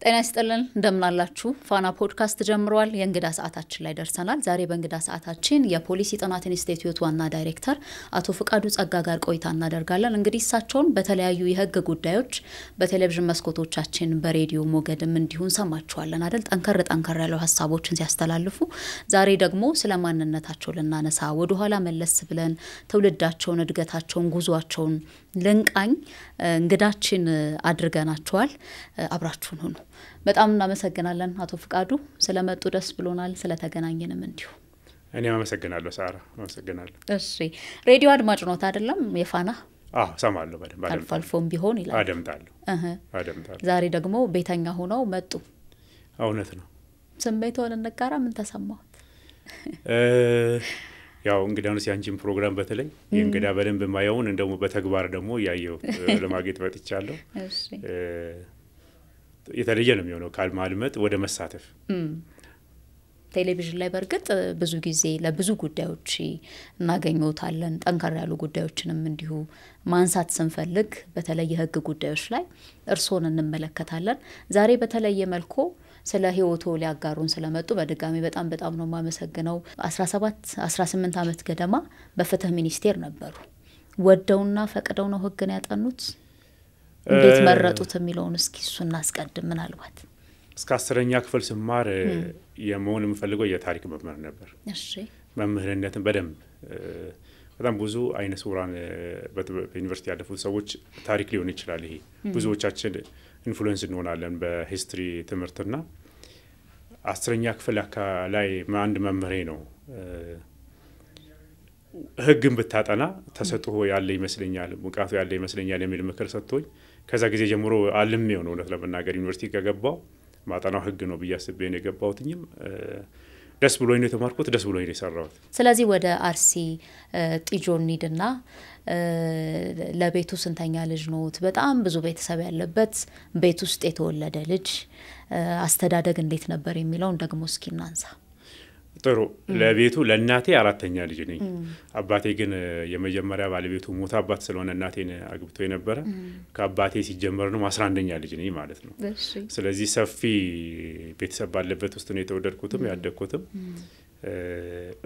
ጤና ይስጥልን እንደምን አላችሁ ፋና ፖድካስት ጀምሯል የእንግዳ ሰዓታችን ላይ ደርሰናል ዛሬ በእንግዳ ሰዓታችን የፖሊሲ ጥናት ኢንስቲትዩት ዋና ዳይሬክተር አቶ ፍቃዱ ጸጋ ጋር ቆይታ እናደርጋለን እንግዲህ እሳቸውን በተለያዩ የህግ ጉዳዮች በቴሌቪዥን መስኮቶቻችን በሬዲዮ ሞገድም እንዲሁን ሰማችኋለን አይደል ጠንከር ያለው ሐሳቦችን ሲያስተላልፉ ዛሬ ደግሞ ስለማንነታቸው ለናነሳ ወደ ኋላ መለስ ብለን ትውልዳቸውን እድገታቸውን ጉዟቸውን ለንቃኝ እንግዳችን አድርገናቸዋል አብራችሁን ሁኑ በጣም እናመሰግናለን አቶ ፍቃዱ ስለመጡ ደስ ብሎናል ስለተገናኘንም እንዲሁ እኔ አመሰግናለሁ ሳራ አመሰግናለሁ እሺ ሬዲዮ አድማጭ ነው አይደለም የፋና ሰማለሁ በደንብ አልፎም ቢሆን ይላል አደምጣለሁ ዛሬ ደግሞ ቤተኛ ሆነው መጡ እውነት ነው ስሜቶን እንጋራ ምን ተሰማሁት ያው እንግዳውንስ ያንቺን ፕሮግራም በተለይ የእንግዳ በደንብ ማየውን እንደሞ በተግባር ደግሞ ያየው ለማግኘት ወጥቻለሁ እሺ የተለየ ነው የሚሆነው ካልማልመጥ ወደ መሳተፍ ቴሌቪዥን ላይ በርግጥ ብዙ ጊዜ ለብዙ ጉዳዮች እናገኙታለን ጠንከር ያሉ ጉዳዮችንም እንዲሁ ማንሳት ስንፈልግ በተለይ የህግ ጉዳዮች ላይ እርሶን እንመለከታለን ዛሬ በተለየ መልኩ ስለ ህይወቱ ሊያጋሩን ስለመጡ በድጋሚ በጣም ነው ማመሰግነው 18 አመት ገደማ በፍትህ ሚኒስቴር ነበሩ ወደውና ፈቅደው ነው ህግን ያጠኑት እንዴት መረጡት የሚለውን እስኪ እሱን እናስቀድም ምናልባት እስከ 10ኛ ክፍል ስማር የመሆን የምፈልገው የታሪክ መምህር ነበር እሺ መምህርነትን በጣም ብዙ አይነ ሱራን በዩኒቨርሲቲ ያለፉት ሰዎች ታሪክ ሊሆን ይችላል ይሄ ብዙዎቻችን ኢንፍሉዌንስ እንሆናለን በሂስትሪ ትምህርትና 10ኛ ክፍል ላይ አንድ መምህሬ ነው ህግን ብታጠና ተሰጥቶ ያለ ይመስለኛል ሙቃቱ ያለ ይመስለኛል የሚል ምክር ሰጥቶኝ ከዛ ጊዜ ጀምሮ አልሜው ነው እውነት ለመናገር ዩኒቨርሲቲ ከገባው ማጠናው ህግ ነው በያስቤ ነው የገባውትኝም ደስ ብሎኝ ነው የተማርኩት ደስ ብሎኝ ነው የሰራሁት ስለዚህ ወደ አርሲ ጢጆኒድና ለቤቱ ስንተኛ ልጅ ነውት በጣም ብዙ ቤተሰብ ያለበት ቤት ውስጥ የተወለደ ልጅ አስተዳደግ እንዴት ነበር የሚለውን ደግሞ እስኪ እናንሳ ጥሩ ለቤቱ ለናቴ አራተኛ ልጅ ነኝ አባቴ ግን የመጀመሪያ ባለቤቱ ሞታ አባት ስለሆነ እናቴን አግብቶ የነበረ ከአባቴ ሲጀመር ነው 11ኛ ልጅ ነኝ ማለት ነው ስለዚህ ሰፊ ቤተሰብ ባለበት ውስጥ ነው የተወለድኩትም ያደግኩትም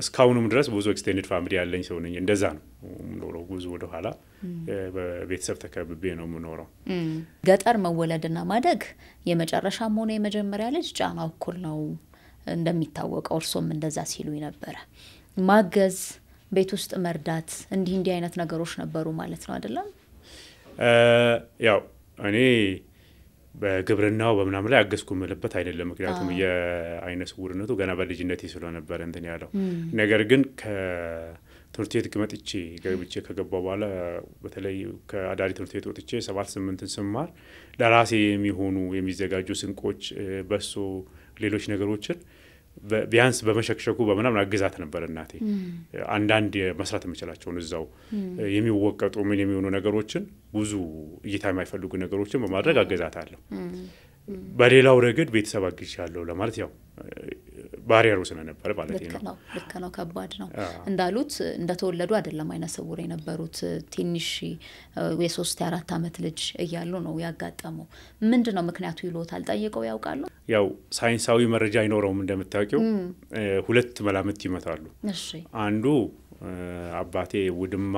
እስካሁንም ድረስ ብዙ ኤክስቴንድድ ፋሚሊ ያለኝ ሰው ነኝ እንደዛ ነው ኖሮ ብዙ ወደ ኋላ በቤተሰብ ተከብቤ ነው የምኖረው ገጠር መወለድና ማደግ የመጨረሻም ሆነ የመጀመሪያ ልጅ ጫናው እኩል ነው እንደሚታወቀው እርሶም እንደዛ ሲሉ ነበር ማገዝ ቤት ውስጥ መርዳት እንዲህ አይነት ነገሮች ነበሩ ማለት ነው አይደለም ያው እኔ በግብርናው በመናም ላይ አገዝኩ ማለት አይደለም ምክንያቱም የአይነ ስውርነቱ ገና በልጅነቴ ስለሆነ ነበር እንትን ያለው ነገር ግን ከትምህርት ቤት ገብቼ ከገባው በኋላ በተለይ ከአዳሪ ትምህርት ቤት ወጥቼ 7-8 ስማር ለራሴ የሚሆኑ የሚዘጋጁ ስንቆች በሶ ሌሎች ነገሮችን ቢያንስ በመሸክሸኩ በመናም አግዛት ነበር እናቴ አንዳንድ መስራት የምችላቸው እዛው የሚወቀጡ ምን የሚሆኑ ነገሮችን ብዙ እይታ የማይፈልጉ ነገሮችን በማድረግ አገዛታለሁ በሌላው ረገድ ቤተሰብ አግዣለሁ ለማለት ያው ባሪያሩ ስለነበር ማለት ነው ልክ ነው ከባድ ነው እንዳሉት እንደተወለዱ አይደለም አይነ ስውር የነበሩት ትንሽ የ3-4 አመት ልጅ እያሉ ነው ያጋጠመው ምንድነው ምክንያቱ ይሎታል ጠይቀው ያውቃሉ ያው ሳይንሳዊ መረጃ አይኖርም እንደምታውቂው ሁለት መላምት ይመታሉ እሺ አንዱ አባቴ ውድማ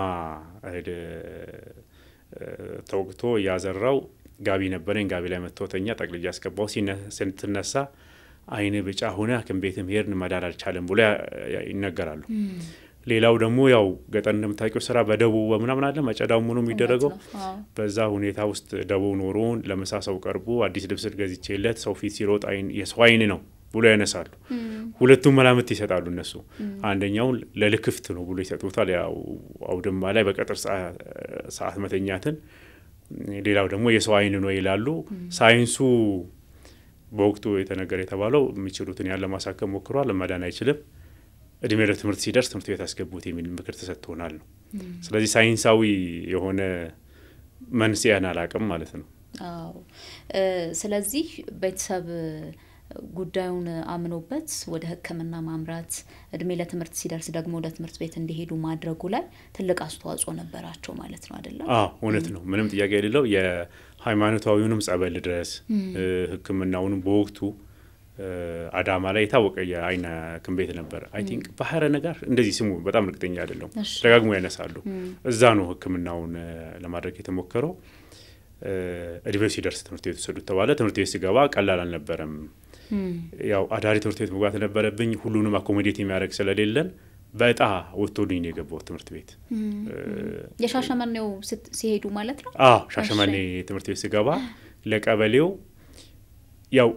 ተወግቶ ያዘራው ጋቢ ነበረኝ ጋቢ ላይ መተውተኛ ጠቅልያ ያስገባው ሲነሳ አይነ ብጫ ሆነ ከቤትም ሄርን መዳር አልቻለም ብሎ ይነገራሉ ሌላው ደግሞ ያው ገጠር እንደምታውቂው ስራ በደቡብ በመናምን አለ መጨዳው ምኑ የሚደረገው በዛ ሁኔታ ውስጥ ደቡብ ኖሮን ለመሳሰው ቀርቦ አዲስ ልብስ ገዝቼለት ሰው ፊት ሲሮጥ የሰው አይን ነው ብሎ ያነሳሉ ሁለቱም መላምት ይሰጣሉ እነሱ አንደኛው ለልክፍት ነው ብሎ ይሰጡታል ያው አውድማ ላይ በቀጥር ሰዓት መተኛትን ሌላው ደግሞ የሰው አይን ነው ይላሉ ሳይንሱ በወቅቱ የተባለው የሚችሉትን ያለ ማሳከም ሞክሯል ለማዳን አይችልም እድሜ ለትምህርት ሲደርስ ትምህርት ቤት አስገቡት የሚል ምክር ተሰጥቶናል ነው ስለዚህ ሳይንሳዊ የሆነ መንስኤን አላቀም ማለት ነው ስለዚህ ቤተሰብ ጉዳዩን አምኖበት ወደ ህክምና ማምራት እድሜ ለትምህርት ሲደርስ ደግሞ ወደ ትምህርት ቤት እንዲሄዱ ማድረጉ ላይ ትልቅ አስተዋጽኦ ነበራቸው ማለት ነው አይደል? እውነት ነው ምንም ጥያቄ የሌለው የሃይማኖታዊውንም ጸበል ድረስ ህክምናውንም በወቅቱ አዳማ ላይ የታወቀ የአይን ሐኪም ቤት ነበር። አይ ቲንክ ባህረ ነገር እንደዚህ ስሙ በጣም እርግጠኛ አይደለም ደጋግሞ ያነሳሉ። እዛ ነው ህክምናውን ለማድረግ የተሞከረው። እድሜው ሲደርስ ትምህርት ቤት ወሰዱት ተባለ። ትምህርት ቤት ሲገባ ቀላል አልነበረም። ያው አዳሪ ትምህርት ቤት መግባት ነበረብኝ። ሁሉንም አኮሞዴት የሚያደርግ ስለሌለን በእጣ ወጥቶልኝ ነው የገባው ትምህርት ቤት። የሻሸመኔው ሲሄዱ ማለት ነው? ሻሸመኔ ትምህርት ቤት ሲገባ ለቀበሌው ያው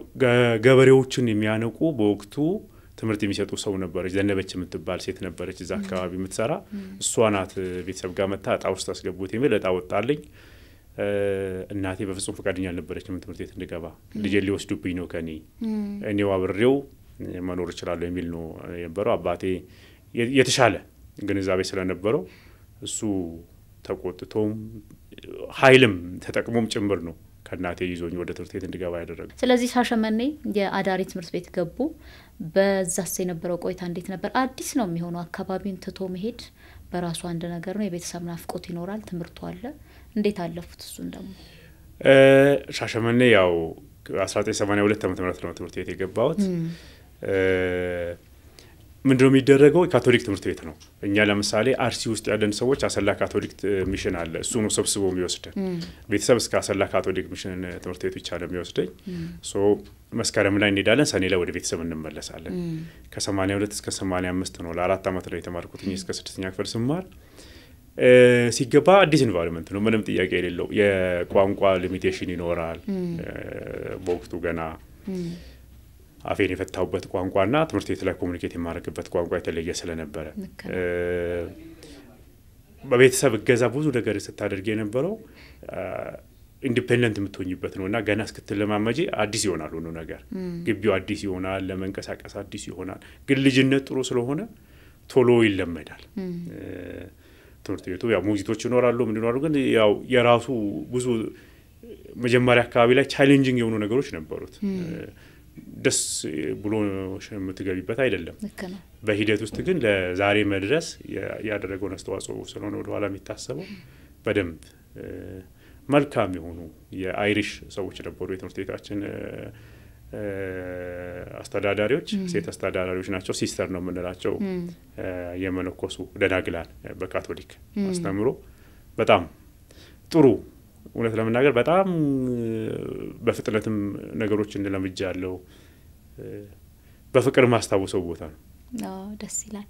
ገበሬዎችን የሚያነቁ በወቅቱ ትምህርት የሚሰጡ ሰው ነበረች። ዘነበች የምትባል ሴት ነበረች እዛ አካባቢ የምትሰራ። እሷ ናት ቤተሰብ ጋር መጣ እጣ ውስጥ አስገቡት የሚል እጣ ወጣልኝ። እናቴ በፍጹም ፈቃደኛ አልነበረችም ትምህርት ቤት እንድገባ። ልጄ ሊወስዱብኝ ነው ከኔ እኔው አብሬው መኖር እችላለሁ የሚል ነው የነበረው። አባቴ የተሻለ ግንዛቤ ስለነበረው እሱ ተቆጥቶም ኃይልም ተጠቅሞም ጭምር ነው ከናቴ ይዞኝ ወደ ትምህርት ቤት እንድገባ ያደረገው። ስለዚህ ሻሸመኔ የአዳሪ ትምህርት ቤት ገቡ። በዛስ የነበረው ቆይታ እንዴት ነበር? አዲስ ነው የሚሆነው አካባቢውን ትቶ መሄድ በራሱ አንድ ነገር ነው። የቤተሰብ ናፍቆት ይኖራል፣ ትምህርቱ አለ። እንዴት አለፉት እሱን ደግሞ? ሻሸመኔ ያው 1982 ዓ.ም ነው ትምህርት ቤት የገባሁት። ምንድነው የሚደረገው? ካቶሊክ ትምህርት ቤት ነው። እኛ ለምሳሌ አርሲ ውስጥ ያለን ሰዎች አሰላ ካቶሊክ ሚሽን አለ። እሱ ነው ሰብስቦ የሚወስደን። ቤተሰብ እስከ አሰላ ካቶሊክ ሚሽን ትምህርት ቤት ብቻ ነው የሚወስደኝ። መስከረም ላይ እንሄዳለን፣ ሰኔ ላይ ወደ ቤተሰብ እንመለሳለን። ከ82 እስከ 85 ነው ለ4 አመት ላይ የተማርኩት እስከ 6ኛ ክፍል ስማር። ሲገባ አዲስ ኢንቫይሮንመንት ነው ምንም ጥያቄ የሌለው። የቋንቋ ሊሚቴሽን ይኖራል። በወቅቱ ገና አፌን የፈታውበት ቋንቋና ትምህርት ቤት ላይ ኮሙኒኬት የማደርግበት ቋንቋ የተለየ ስለነበረ በቤተሰብ እገዛ ብዙ ነገር ስታደርግ የነበረው ኢንዲፔንደንት የምትሆኝበት ነውና ገና እስክትለማመጂ አዲስ ይሆናል ሁሉ ነገር። ግቢው አዲስ ይሆናል፣ ለመንቀሳቀስ አዲስ ይሆናል። ግን ልጅነት ጥሩ ስለሆነ ቶሎ ይለመዳል። ትምህርት ቤቱ ያው ሙዚቶች ይኖራሉ ምን ይኖራሉ፣ ግን ያው የራሱ ብዙ መጀመሪያ አካባቢ ላይ ቻሌንጂንግ የሆኑ ነገሮች ነበሩት። ደስ ብሎ የምትገቢበት አይደለም። በሂደት ውስጥ ግን ለዛሬ መድረስ ያደረገውን አስተዋጽኦ ስለሆነ ወደ ኋላ የሚታሰበው በደንብ መልካም የሆኑ የአይሪሽ ሰዎች ነበሩ። የትምህርት ቤታችን አስተዳዳሪዎች ሴት አስተዳዳሪዎች ናቸው። ሲስተር ነው የምንላቸው። የመነኮሱ ደናግላን በካቶሊክ አስተምሮ በጣም ጥሩ እውነት ለመናገር በጣም በፍጥነትም ነገሮችን ለምጃለሁ። በፍቅር ማስታወሰው ቦታ ነው። ደስ ይላል።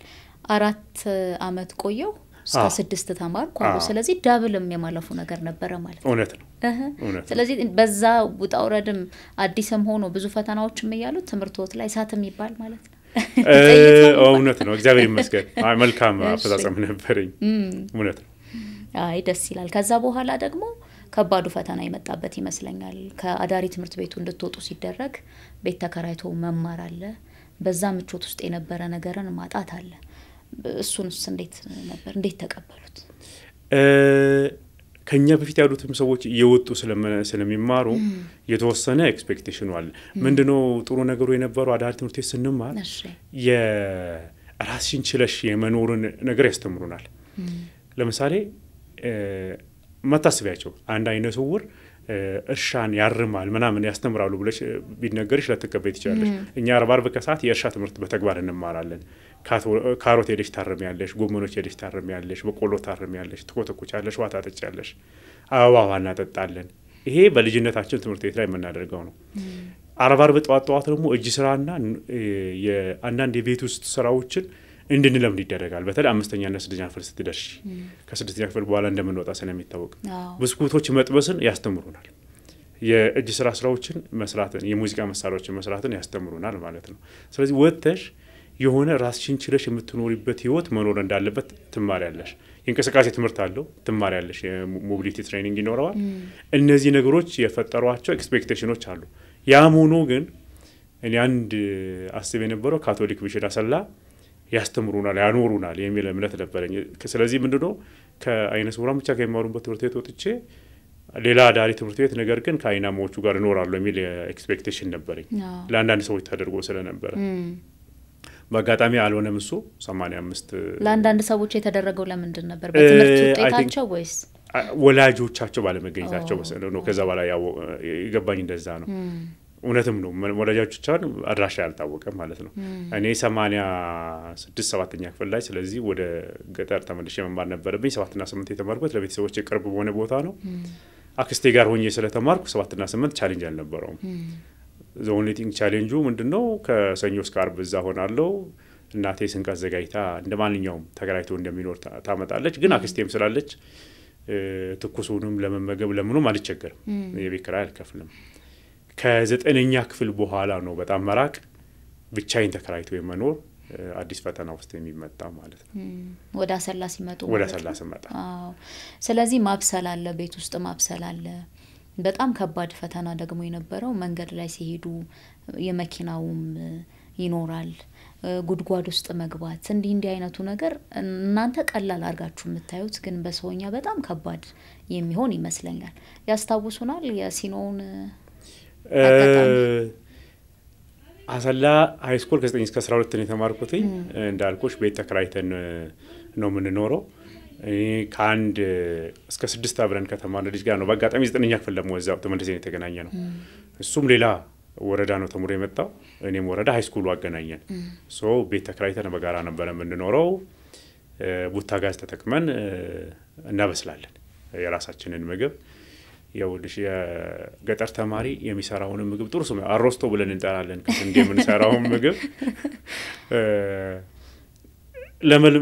4 አመት ቆየው እስከ 6 ተማርኩ። ስለዚህ ዳብልም የማለፉ ነገር ነበረ ማለት ነው። እውነት ነው። ስለዚህ በዛ ውጣውረድም አዲስም ሆኖ ብዙ ፈተናዎችም እያሉት ትምህርቶት ላይ ሳትም ይባል ማለት ነው። እውነት ነው። እግዚአብሔር ይመስገን መልካም አፈጻጸም ነበርኝ። እውነት ነው። አይ ደስ ይላል። ከዛ በኋላ ደግሞ ከባዱ ፈተና የመጣበት ይመስለኛል። ከአዳሪ ትምህርት ቤቱ እንድትወጡ ሲደረግ ቤት ተከራይቶ መማር አለ። በዛ ምቾት ውስጥ የነበረ ነገርን ማጣት አለ። እሱንስ እንዴት ነበር? እንዴት ተቀበሉት? ከኛ በፊት ያሉትም ሰዎች እየወጡ ስለሚማሩ የተወሰነ ኤክስፔክቴሽን አለ። ምንድነው ጥሩ ነገሩ የነበረው አዳሪ ትምህርት ቤት ስንማር የራስሽን ችለሽ የመኖርን ነገር ያስተምሩናል። ለምሳሌ መታሰቢያቸው አንድ አይነ ስውር እርሻን ያርማል ምናምን ያስተምራሉ ብለሽ ቢነገርሽ ለተከበይት ይችላልሽ። እኛ 40 ከሰዓት የእርሻ ትምህርት በተግባር እንማራለን። ካሮት ሄደሽ ታርሚያለሽ፣ ጎመኖች ሄደሽ ታርሚያለሽ፣ በቆሎ ታርሚያለሽ፣ ትኮተኩቻለሽ፣ ዋታ ታጠጫለሽ፣ አበባ እናጠጣለን። ይሄ በልጅነታችን ትምህርት ቤት ላይ የምናደርገው ነው። 40 ጠዋት ደግሞ እጅ ስራና የአንዳንድ የቤት ውስጥ ስራዎችን እንድንለምድ ይደረጋል። በተለይ 5ኛና 6ኛ ክፍል ስትደርሺ ከ6ኛ ክፍል በኋላ እንደምንወጣ ስለሚታወቅ ብስኩቶች መጥበስን ያስተምሩናል። የእጅ ስራዎችን መስራትን፣ የሙዚቃ መሳሪያዎችን መስራትን ያስተምሩናል ማለት ነው። ስለዚህ ወጥተሽ የሆነ ራስሽን ችለሽ የምትኖሪበት ህይወት መኖር እንዳለበት ትማሪያለሽ። የእንቅስቃሴ ትምህርት አለው ትማሪያለሽ። የሞቢሊቲ ትሬኒንግ ይኖረዋል። እነዚህ ነገሮች የፈጠሯቸው ኤክስፔክቴሽኖች አሉ። ያም ሆኖ ግን እኔ አንድ አስብ የነበረው ካቶሊክ ሚሽን አሰላ ያስተምሩናል ያኖሩናል የሚል እምነት ነበረኝ። ስለዚህ ምንድነው ከአይነ ስውራን ብቻ ከሚማሩበት ትምህርት ቤት ወጥቼ ሌላ ዳሪ ትምህርት ቤት ነገር ግን ከአይናማዎቹ ጋር እኖራለሁ የሚል ኤክስፔክቴሽን ነበረኝ ለአንዳንድ ሰዎች ተደርጎ ስለነበረ በአጋጣሚ አልሆነም እሱ 85 ለአንዳንድ ሰዎች የተደረገው ለምንድን ነበር በትምህርት ውጤታቸው ወይስ ወላጆቻቸው ባለመገኘታቸው ነው ከዛ በኋላ ያው ይገባኝ እንደዛ ነው እውነትም ነው ወላጆቻቸው አድራሻ ያልታወቀ ማለት ነው እኔ 86 7ኛ ክፍል ላይ ስለዚህ ወደ ገጠር ተመልሼ መማር ነበረብኝ 7 እና 8 የተማርኩት ለቤተሰቦች ቅርብ በሆነ ቦታ ነው አክስቴ ጋር ሆኜ ስለተማርኩ 7 እና 8 ቻሌንጅ አልነበረውም the only thing ቻሌንጁ ምንድነው ከሰኞ እስከ ዓርብ እዛ ሆናለሁ እናቴ ስንቀት ዘጋይታ እንደማንኛውም ተገራይቶ እንደሚኖር ታመጣለች ግን አክስቴም ስላለች ትኩሱንም ለመመገብ ለምኑም አልቸገርም የቤት ኪራይ አልከፍልም ከ9ኛ ክፍል በኋላ ነው በጣም መራቅ ብቻዬን ተከራይቶ የመኖር አዲስ ፈተና ውስጥ የሚመጣ ማለት ነው ወደ አሰላ ሲመጡ ወደ አሰላ ሲመጣ ስለዚህ ማብሰል አለ ቤት ውስጥ ማብሰል አለ በጣም ከባድ ፈተና ደግሞ የነበረው መንገድ ላይ ሲሄዱ የመኪናውም ይኖራል ጉድጓድ ውስጥ መግባት እንዲህ አይነቱ ነገር እናንተ ቀላል አርጋችሁ የምታዩት ግን በሰውኛ በጣም ከባድ የሚሆን ይመስለኛል ያስታውሱናል የሲኖውን አሰላ ሃይ ስኩል ከ9 እስከ 12 ነው የተማርኩትኝ እንዳልኩሽ ቤት ተከራይተን ነው የምንኖረው ከአንድ እስከ 6 አብረን ከተማን ልጅ ጋር ነው በአጋጣሚ 9ኛ ክፍል ደግሞ እዛው ተመልሰን የተገናኘ ነው እሱም ሌላ ወረዳ ነው ተምሮ የመጣው እኔም ወረዳ ሃይ ስኩሉ አገናኘን ሶ ቤት ተከራይተን በጋራ ነበር የምንኖረው ቡታ ጋዝ ተጠቅመን እናበስላለን የራሳችንን ምግብ ያውልሽ የገጠር ተማሪ የሚሰራውን ምግብ ጥሩ ሰው አሮስቶ ብለን እንጠራለን ከስንዴ የምንሰራው ምግብ ለምን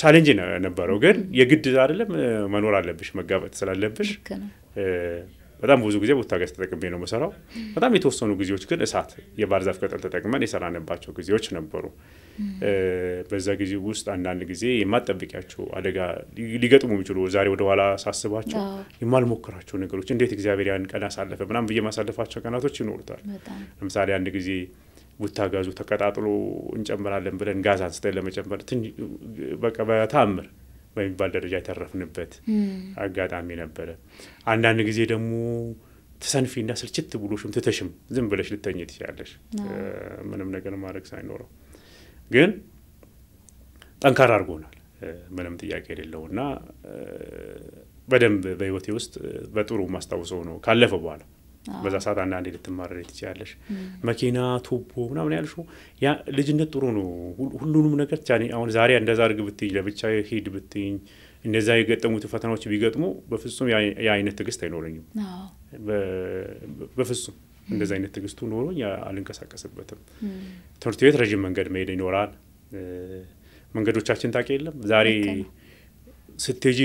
ቻሌንጅ ነበረው ግን የግድ አይደለም መኖር አለብሽ መጋበጥ ስላለብሽ በጣም ብዙ ጊዜ ቡታ ጋዝ ተጠቅሜ ነው መሰራው በጣም የተወሰኑ ጊዜዎች ግን እሳት የባህር ዛፍ ቅጠል ተጠቅመን የሰራንባቸው ጊዜዎች ነበሩ በዛ ጊዜ ውስጥ አንዳንድ ጊዜ የማጠብቂያቸው አደጋ ሊገጥሙ የሚችሉ ዛሬ ወደ ኋላ ሳስባቸው የማልሞክራቸው ነገሮች እንዴት እግዚአብሔር ያን ቀን አሳለፈ ምናም በየማሳለፋቸው ቀናቶች ይኖሩታል ለምሳሌ አንድ ጊዜ ቡታ ጋዙ ተቀጣጥሎ እንጨምራለን ብለን ጋዝ አንስተን ለመጨመር በቃ በታምር በሚባል ደረጃ የተረፍንበት አጋጣሚ ነበር አንዳንድ ጊዜ ደግሞ ተሰንፊና ስልችት ብሎሽም ተተሽም ዝም ብለሽ ልተኝ ትችያለሽ ምንም ነገር ማድረግ ሳይኖረው ግን ጠንካራ አርጎናል ምንም ጥያቄ የሌለውና በደንብ በህይወቴ ውስጥ በጥሩ ማስተዋወሰው ነው ካለፈ በኋላ በዛ ሰዓት አንዳንዴ ልትማረር ትችያለሽ መኪና ቱቦ ምናምን ያልሽው ያ ልጅነት ጥሩ ነው ሁሉንም ነገር ታኒ አሁን ዛሬ እንደዛ አርግ ብትይ ለብቻ ሄድ ብትይ እንደዛ የገጠሙት ፈተናዎች ቢገጥሙ በፍጹም ያ አይነት ትግስት አይኖርኝም በፍጹም እንደዛ አይነት ትግስቱ ኖሮኝ አልንቀሳቀስበትም ትምህርት ቤት ረጅም መንገድ መሄድ ይኖራል መንገዶቻችን ታውቂ የለም ዛሬ ስትጂ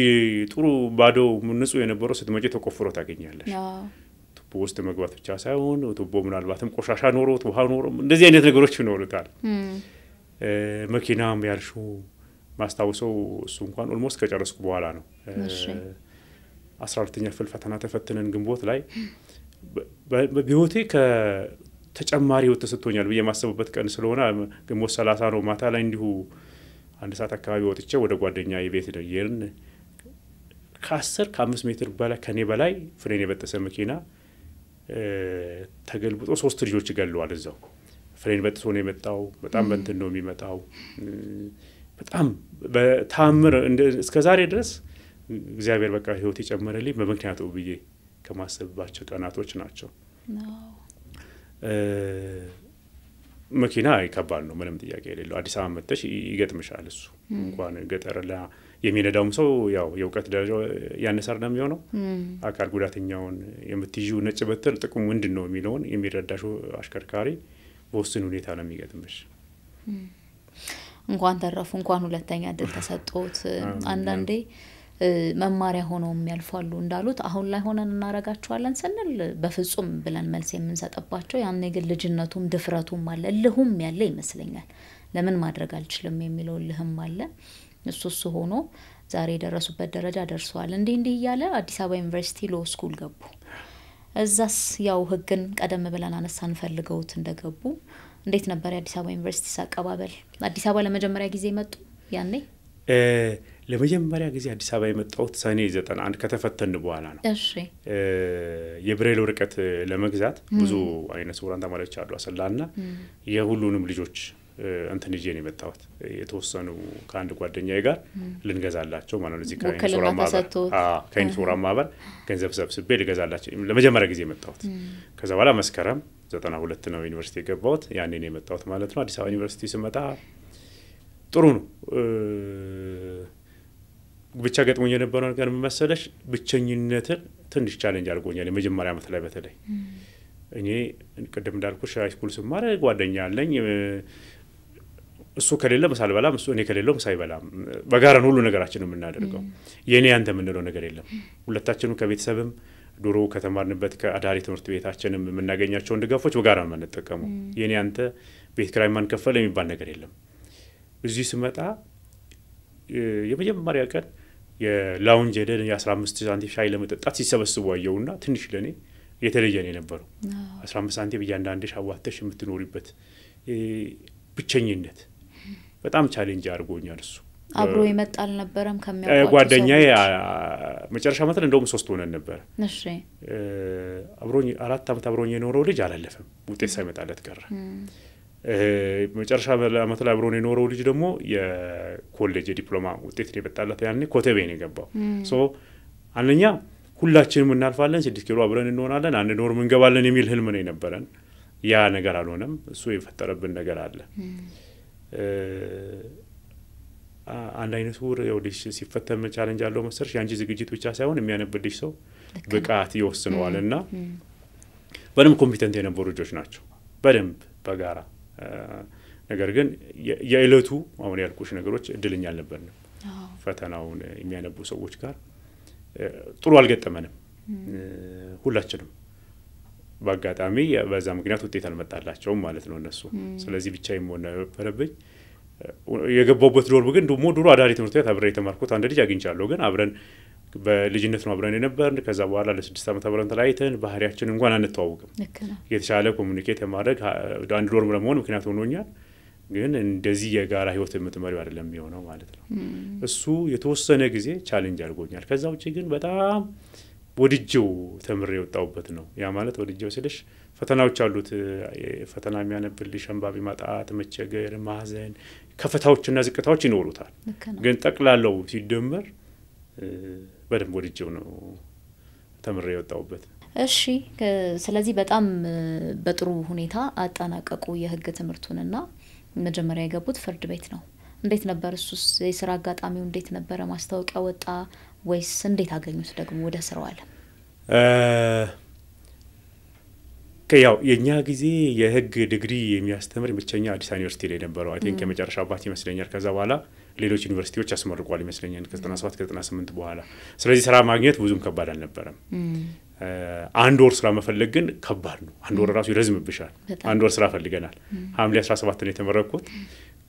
ጥሩ ባዶ ንጹህ የነበረው ስትመጪ ተቆፍሮ ታገኛለሽ ውስጥ መግባት ብቻ ሳይሆን ቱቦ ምናልባትም ቆሻሻ ኖሮት ውሃ ኖሮ እንደዚህ አይነት ነገሮች ይኖሩታል መኪናም ያልሽው ማስተዋወሰው እሱ እንኳን ኦልሞስት ከጨረስኩ በኋላ ነው 12ኛ ክፍል ፈተና ተፈትነን ግንቦት ላይ በህይወቴ ከተጨማሪ ተሰጥቶኛል በየማሰብበት ቀን ስለሆነ ግንቦት 30 ነው ማታ ላይ እንዲሁ አንድ ሰዓት አካባቢ ወጥቼ ወደ ጓደኛ የቤት ደየርን ከ10 ከ5 ሜትር በላይ ከኔ በላይ ፍሬን የበጠሰ መኪና ተገልብጦ 3 ልጆች ይገለዋል እዛው ፍሬን በጥሶ ነው የመጣው በጣም በእንትን ነው የሚመጣው በጣም በታምር እስከ ዛሬ ድረስ እግዚአብሔር በቃ ህይወት ይጨመረልኝ በመክንያቱ ብዬ ከማሰብባቸው ቀናቶች ናቸው መኪና ይከባል ነው ምንም ጥያቄ የሌለው አዲስ አበባ መጥተሽ ይገጥምሻል እሱ እንኳን ገጠርላ የሚነዳውም ሰው ያው የውቀት ደረጃው ያነሳር ነው የሚሆነው አካል ጉዳተኛውን የምትይዩ ነጭ በትር ጥቅሙ ምንድነው የሚለውን የሚረዳሽው አሽከርካሪ በወስን ሁኔታ ነው የሚገጥምሽ እንኳን ተረፉ እንኳን ሁለተኛ እድል ተሰጥቶት አንዳንዴ መማሪያ ሆነው የሚያልፋሉ እንዳሉት አሁን ላይ ሆነን እናረጋቸዋለን ስንል በፍጹም ብለን መልስ የምንሰጣባቸው ያን ግን ልጅነቱም ድፍረቱም አለ ልሁም ያለ ይመስለኛል ለምን ማድረግ አልችልም የሚለው ልህም አለ እሱስ ሆኖ ዛሬ ደረሱበት ደረጃ ደርሰዋል እንዴ ይያለ አዲስ አበባ ዩኒቨርሲቲ ሎ ስኩል ገቡ እዛስ ያው ህግን ቀደም ብለን አነሳን ፈልገውት እንደገቡ እንዴት ነበር የአዲስ አበባ ዩኒቨርሲቲ አቀባበል አዲስ አበባ ለመጀመሪያ ጊዜ መጡ ያኔ ለመጀመሪያ ጊዜ አዲስ አበባ የመጣሁት ሰኔ 91 ከተፈተን በኋላ ነው። እሺ የብሬል ወረቀት ለመግዛት ብዙ አይነት ሱራን ተማሪዎች አሉ አሰላና የሁሉንም ልጆች እንትን ይዤ ነው የመጣሁት። የተወሰኑ ከአንድ ጓደኛዬ ጋር ልንገዛላቸው ማለት ነው። እዚህ ከኢንሱራ ማህበር ገንዘብ ሰብስቤ ልገዛላቸው ለመጀመሪያ ጊዜ የመጣሁት። ከዛ በኋላ መስከረም 92 ነው ዩኒቨርሲቲ የገባሁት። ያኔ ነው የመጣሁት ማለት ነው። አዲስ አበባ ዩኒቨርሲቲ ስመጣ ጥሩ ነው። ብቻ ገጥሞኝ የነበረው ነገር መሰለሽ ብቸኝነትን ትንሽ ቻሌንጅ አድርጎኛል የመጀመሪያ ዓመት ላይ በተለይ እኔ ቀደም እንዳልኩሽ ሃይ ስኩል ስማር ጓደኛ አለኝ። እሱ ከሌለ ምሳ አልበላም፣ እሱ እኔ ከሌለው ምሳ አይበላም። በጋራ ሁሉ ነገራችንን የምናደርገው የኔ አንተ የምንለው ነገር የለም። ሁለታችንም ከቤተሰብም ድሮ ከተማርንበት ከአዳሪ ትምህርት ቤታችንም የምናገኛቸውን ድጋፎች በጋራ ነው የምንጠቀመው። የኔ አንተ ቤት ኪራይ ማንከፈል የሚባል ነገር የለም። እዚህ ስመጣ የመጀመሪያ ቀን የላውንጅ ሄደን የ15 ሳንቲም ሻይ ለመጠጣት ሲሰበስቡ አየውና ትንሽ ለኔ የተለየ ነው የነበረው። 15 ሳንቲም እያንዳንድሽ አዋተሽ የምትኖሪበት ብቸኝነት በጣም ቻሌንጅ አድርጎኛል። እሱ አብሮ ይመጣል ነበርም ከሚያውቁ ጓደኛዬ መጨረሻ ዓመት እንደውም 3 ሆነን ነበር። እሺ አብሮኝ 4 ዓመት አብሮኝ የኖረው ልጅ አላለፈም፣ ውጤት ሳይመጣለት ቀረ። መጨረሻ ዓመት ላይ አብሮኝ የኖረው ልጅ ደግሞ የኮሌጅ ዲፕሎማ ውጤት የመጣለት ያኔ ኮተቤ ነው የገባው። ሶ አንደኛ ሁላችንም እናልፋለን፣ 6 ኪሎ አብረን እንሆናለን፣ አንድ ኖር እንገባለን የሚል ህልም ነው የነበረን። ያ ነገር አልሆነም። እሱ የፈጠረብን ነገር አለ። አንድ አይነት ወር ወዲሽ ሲፈተን ቻሌንጅ አለው መሰለሽ። ያንቺ ዝግጅት ብቻ ሳይሆን የሚያነብልሽ ሰው ብቃት ይወስነዋልና በደንብ ኮምፒተንት የነበሩ ልጆች ናቸው በደንብ በጋራ። ነገር ግን የእለቱ አሁን ያልኩሽ ነገሮች እድልኛ አልነበርንም። ፈተናውን የሚያነቡ ሰዎች ጋር ጥሩ አልገጠመንም ሁላችንም። በአጋጣሚ በዛ ምክንያት ውጤት አልመጣላቸውም ማለት ነው እነሱ። ስለዚህ ብቻዬን ሆነ ነበረብኝ። የገባውበት ዶርም ግን ደሞ ድሮ አዳሪ ትምህርት ቤት አብሬ የተማርኩት አንድ ልጅ አግኝቻለሁ። ግን አብረን በልጅነት ነው አብረን የነበርን። ከዛ በኋላ ለ6 ዓመት አብረን ተለያይተን ባህሪያችን እንኳን አንተዋወቅም። የተሻለ ኮሙኒኬት ማድረግ አንድ ዶርም ለመሆን ምክንያት ሆኖኛል። ግን እንደዚህ የጋራ ህይወት የምትመሪው አይደለም የሚሆነው ማለት ነው። እሱ የተወሰነ ጊዜ ቻሌንጅ አድርጎኛል። ከዛ ውጪ ግን በጣም ወድጄው ተምሬ የወጣሁበት ነው። ያ ማለት ወድጄው ስልሽ ፈተናዎች አሉት። ፈተና የሚያነብልሽ አንባቢ ማጣት፣ መቸገር፣ ማዘን፣ ከፍታዎችና ዝቅታዎች ይኖሩታል። ግን ጠቅላላው ሲደመር በደንብ ወድጄው ነው ተምሬ የወጣሁበት። እሺ ስለዚህ በጣም በጥሩ ሁኔታ አጣናቀቁ የህግ ትምህርቱንና መጀመሪያ የገቡት ፍርድ ቤት ነው። እንዴት ነበር እሱስ? የሥራ አጋጣሚው እንዴት ነበር? ማስታወቂያ ወጣ ወይስ እንዴት አገኙት ደግሞ ወደ ስራው ዓለም? ያው የኛ ጊዜ የህግ ዲግሪ የሚያስተምር ብቸኛ አዲስ ዩኒቨርሲቲ ላይ ነበረው። አይ ቲንክ የመጨረሻ አባት ይመስለኛል። ከዛ በኋላ ሌሎች ዩኒቨርሲቲዎች አስመርቋል ይመስለኛል ከ97 ከ98 በኋላ። ስለዚህ ስራ ማግኘት ብዙም ከባድ አልነበረም። አንድ ወር ስራ መፈለግ ግን ከባድ ነው። አንድ ወር ራሱ ይረዝምብሻል። አንድ ወር ስራ ፈልገናል። ሐምሌ 17 ነው የተመረኩት።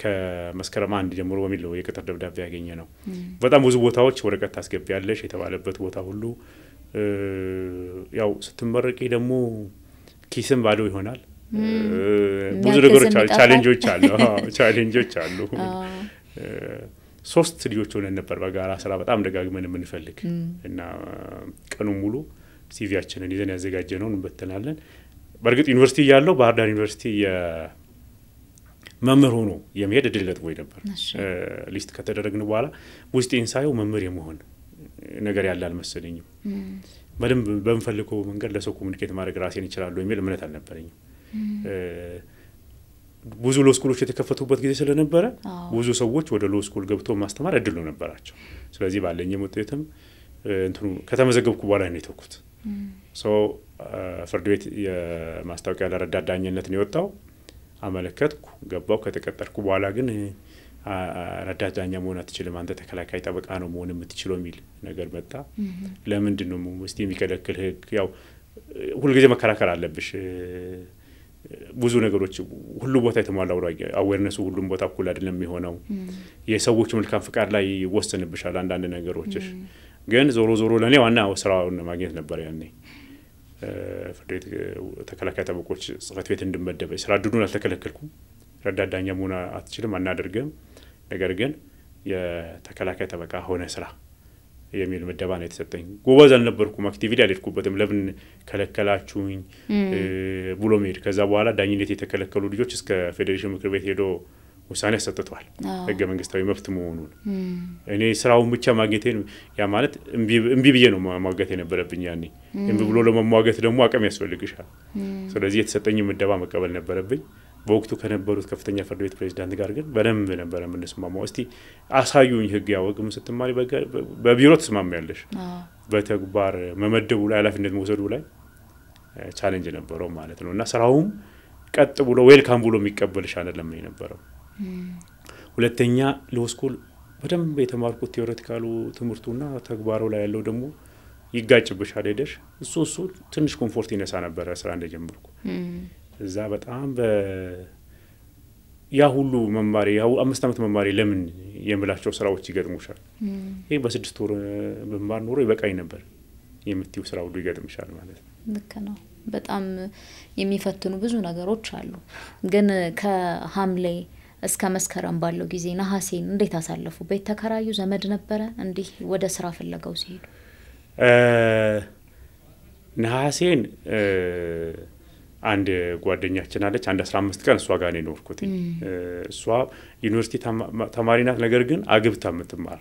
ከመስከረም 1 ጀምሮ በሚለው የቅጥር ደብዳቤ ያገኘ ነው። በጣም ብዙ ቦታዎች ወረቀት ታስገቢያለሽ የተባለበት ቦታ ሁሉ ያው ስትመረቂ ደግሞ ኪስም ባዶ ይሆናል። ብዙ ነገሮች አሉ፣ ቻሌንጆች አሉ። 3 ልጆች ሆነን ነበር በጋራ ስራ በጣም ደጋግመን የምንፈልግ እና ቀኑን ሙሉ ሲቪያችንን ይዘን ያዘጋጀነውን እንበተናለን። በርግጥ ዩኒቨርሲቲ ያለው ባህር ዳር ዩኒቨርሲቲ መምህር ሆኖ የሚሄድ እድል ገጥሞኝ ነበር። ሊስት ከተደረግን በኋላ ውስጤን ሳየው መምህር የመሆን ነገር ያለ አልመሰለኝም። በደንብ በመፈልከው መንገድ ለሰው ኮሙኒኬት ማድረግ ራሴን ይችላል የሚል እምነት አልነበረኝም። ብዙ ሎ ስኩሎች የተከፈቱበት ጊዜ ስለነበረ ብዙ ሰዎች ወደ ሎ ስኩል ገብቶ ማስተማር እድል ነበራቸው። ስለዚህ ባለኝ ውጤትም እንትኑ ከተመዘገብኩ በኋላ ነው የተኩት። ፍርድ ቤት የማስታወቂያ ለረዳት ዳኝነት ነው የወጣው። አመለከትኩ፣ ገባው። ከተቀጠርኩ በኋላ ግን ረዳት ዳኛ መሆን አትችልም፣ አንተ ተከላካይ ጠበቃ ነው መሆን የምትችለው የሚል ነገር መጣ። ለምንድን ነው እስቲ የሚከለክል ህግ? ያው ሁሉ ጊዜ መከራከር አለብሽ። ብዙ ነገሮች ሁሉ ቦታ የተሟላው አዌርነሱ ሁሉም ቦታ እኩል አይደለም የሚሆነው። የሰዎች መልካም ፍቃድ ላይ ይወሰንብሻል አንዳንድ ነገሮችሽ። ግን ዞሮ ዞሮ ለኔ ዋናው ስራውን ማግኘት ነበር ያኔ። ፍርድ ቤት ተከላካይ ጠበቆች ጽህፈት ቤት እንድመደብ ስራ እድሉን አልተከለከልኩም። ረዳት ዳኛ መሆን አትችልም አናደርግም፣ ነገር ግን የተከላካይ ተበቃ ሆነ ስራ የሚል ምደባ ነው የተሰጠኝ። ጎበዝ አልነበርኩም፣ አክቲቪቲ አልሄድኩበትም። ለምን ከለከላችሁኝ ብሎ ሜድ ከዛ በኋላ ዳኝነት የተከለከሉ ልጆች እስከ ፌዴሬሽን ምክር ቤት ሄዶ ውሳኔ ሰጥቷል ህገ መንግስታዊ መብት መሆኑን። እኔ ስራውን ብቻ ማግኘቴን ያ ማለት እምቢ ብዬ ነው ማግኘት የነበረብኝ ያኔ። እምቢ ብሎ ለመሟገት ደግሞ አቅም ያስፈልግሻል። ስለዚህ የተሰጠኝ ምደባ መቀበል ነበረብኝ። በወቅቱ ከነበሩት ከፍተኛ ፍርድ ቤት ፕሬዝዳንት ጋር ግን በደንብ ነበር የምንስማማው። እስቲ አሳዩኝ ህግ ያወቅም ስትማሪ በቢሮ ተስማሚያለሽ፣ በተግባር መመደቡ ላይ ኃላፊነት መውሰዱ ላይ ቻሌንጅ ነበረው ማለት ነው። እና ስራውም ቀጥ ብሎ ዌልካም ብሎ የሚቀበልሽ አይደለም የነበረው። ሁለተኛ ሎው ስኩል በደንብ የተማርኩት ቲዮሬቲካሉ ትምህርቱና ተግባሩ ላይ ያለው ደግሞ ይጋጭብሻል ሄደሽ። እሱ ትንሽ ኮምፎርት ይነሳ ነበር ስራ እንደጀመርኩ። እዛ በጣም ያ ሁሉ መማሪ ያው 5 አመት መማሪ ለምን የምላቸው ስራዎች ይገጥሙሻል። ይሄ በ6 ወር መማር ኖሮ ይበቃኝ ነበር የምትዩ ስራ ሁሉ ይገጥምሻል ማለት ነው። ልክ ነው። በጣም የሚፈትኑ ብዙ ነገሮች አሉ። ግን ከሐምሌ እስከ መስከረም ባለው ጊዜ ነሐሴን እንዴት አሳለፉ? ቤት ተከራዩ? ዘመድ ነበረ እንዲህ ወደ ስራ ፍለጋው ሲሄዱ? ነሐሴን አንድ ጓደኛችን አለች፣ አንድ 15 ቀን እሷ ጋር ነው የኖርኩት። እሷ ዩኒቨርሲቲ ተማሪ ናት፣ ነገር ግን አግብታ የምትማር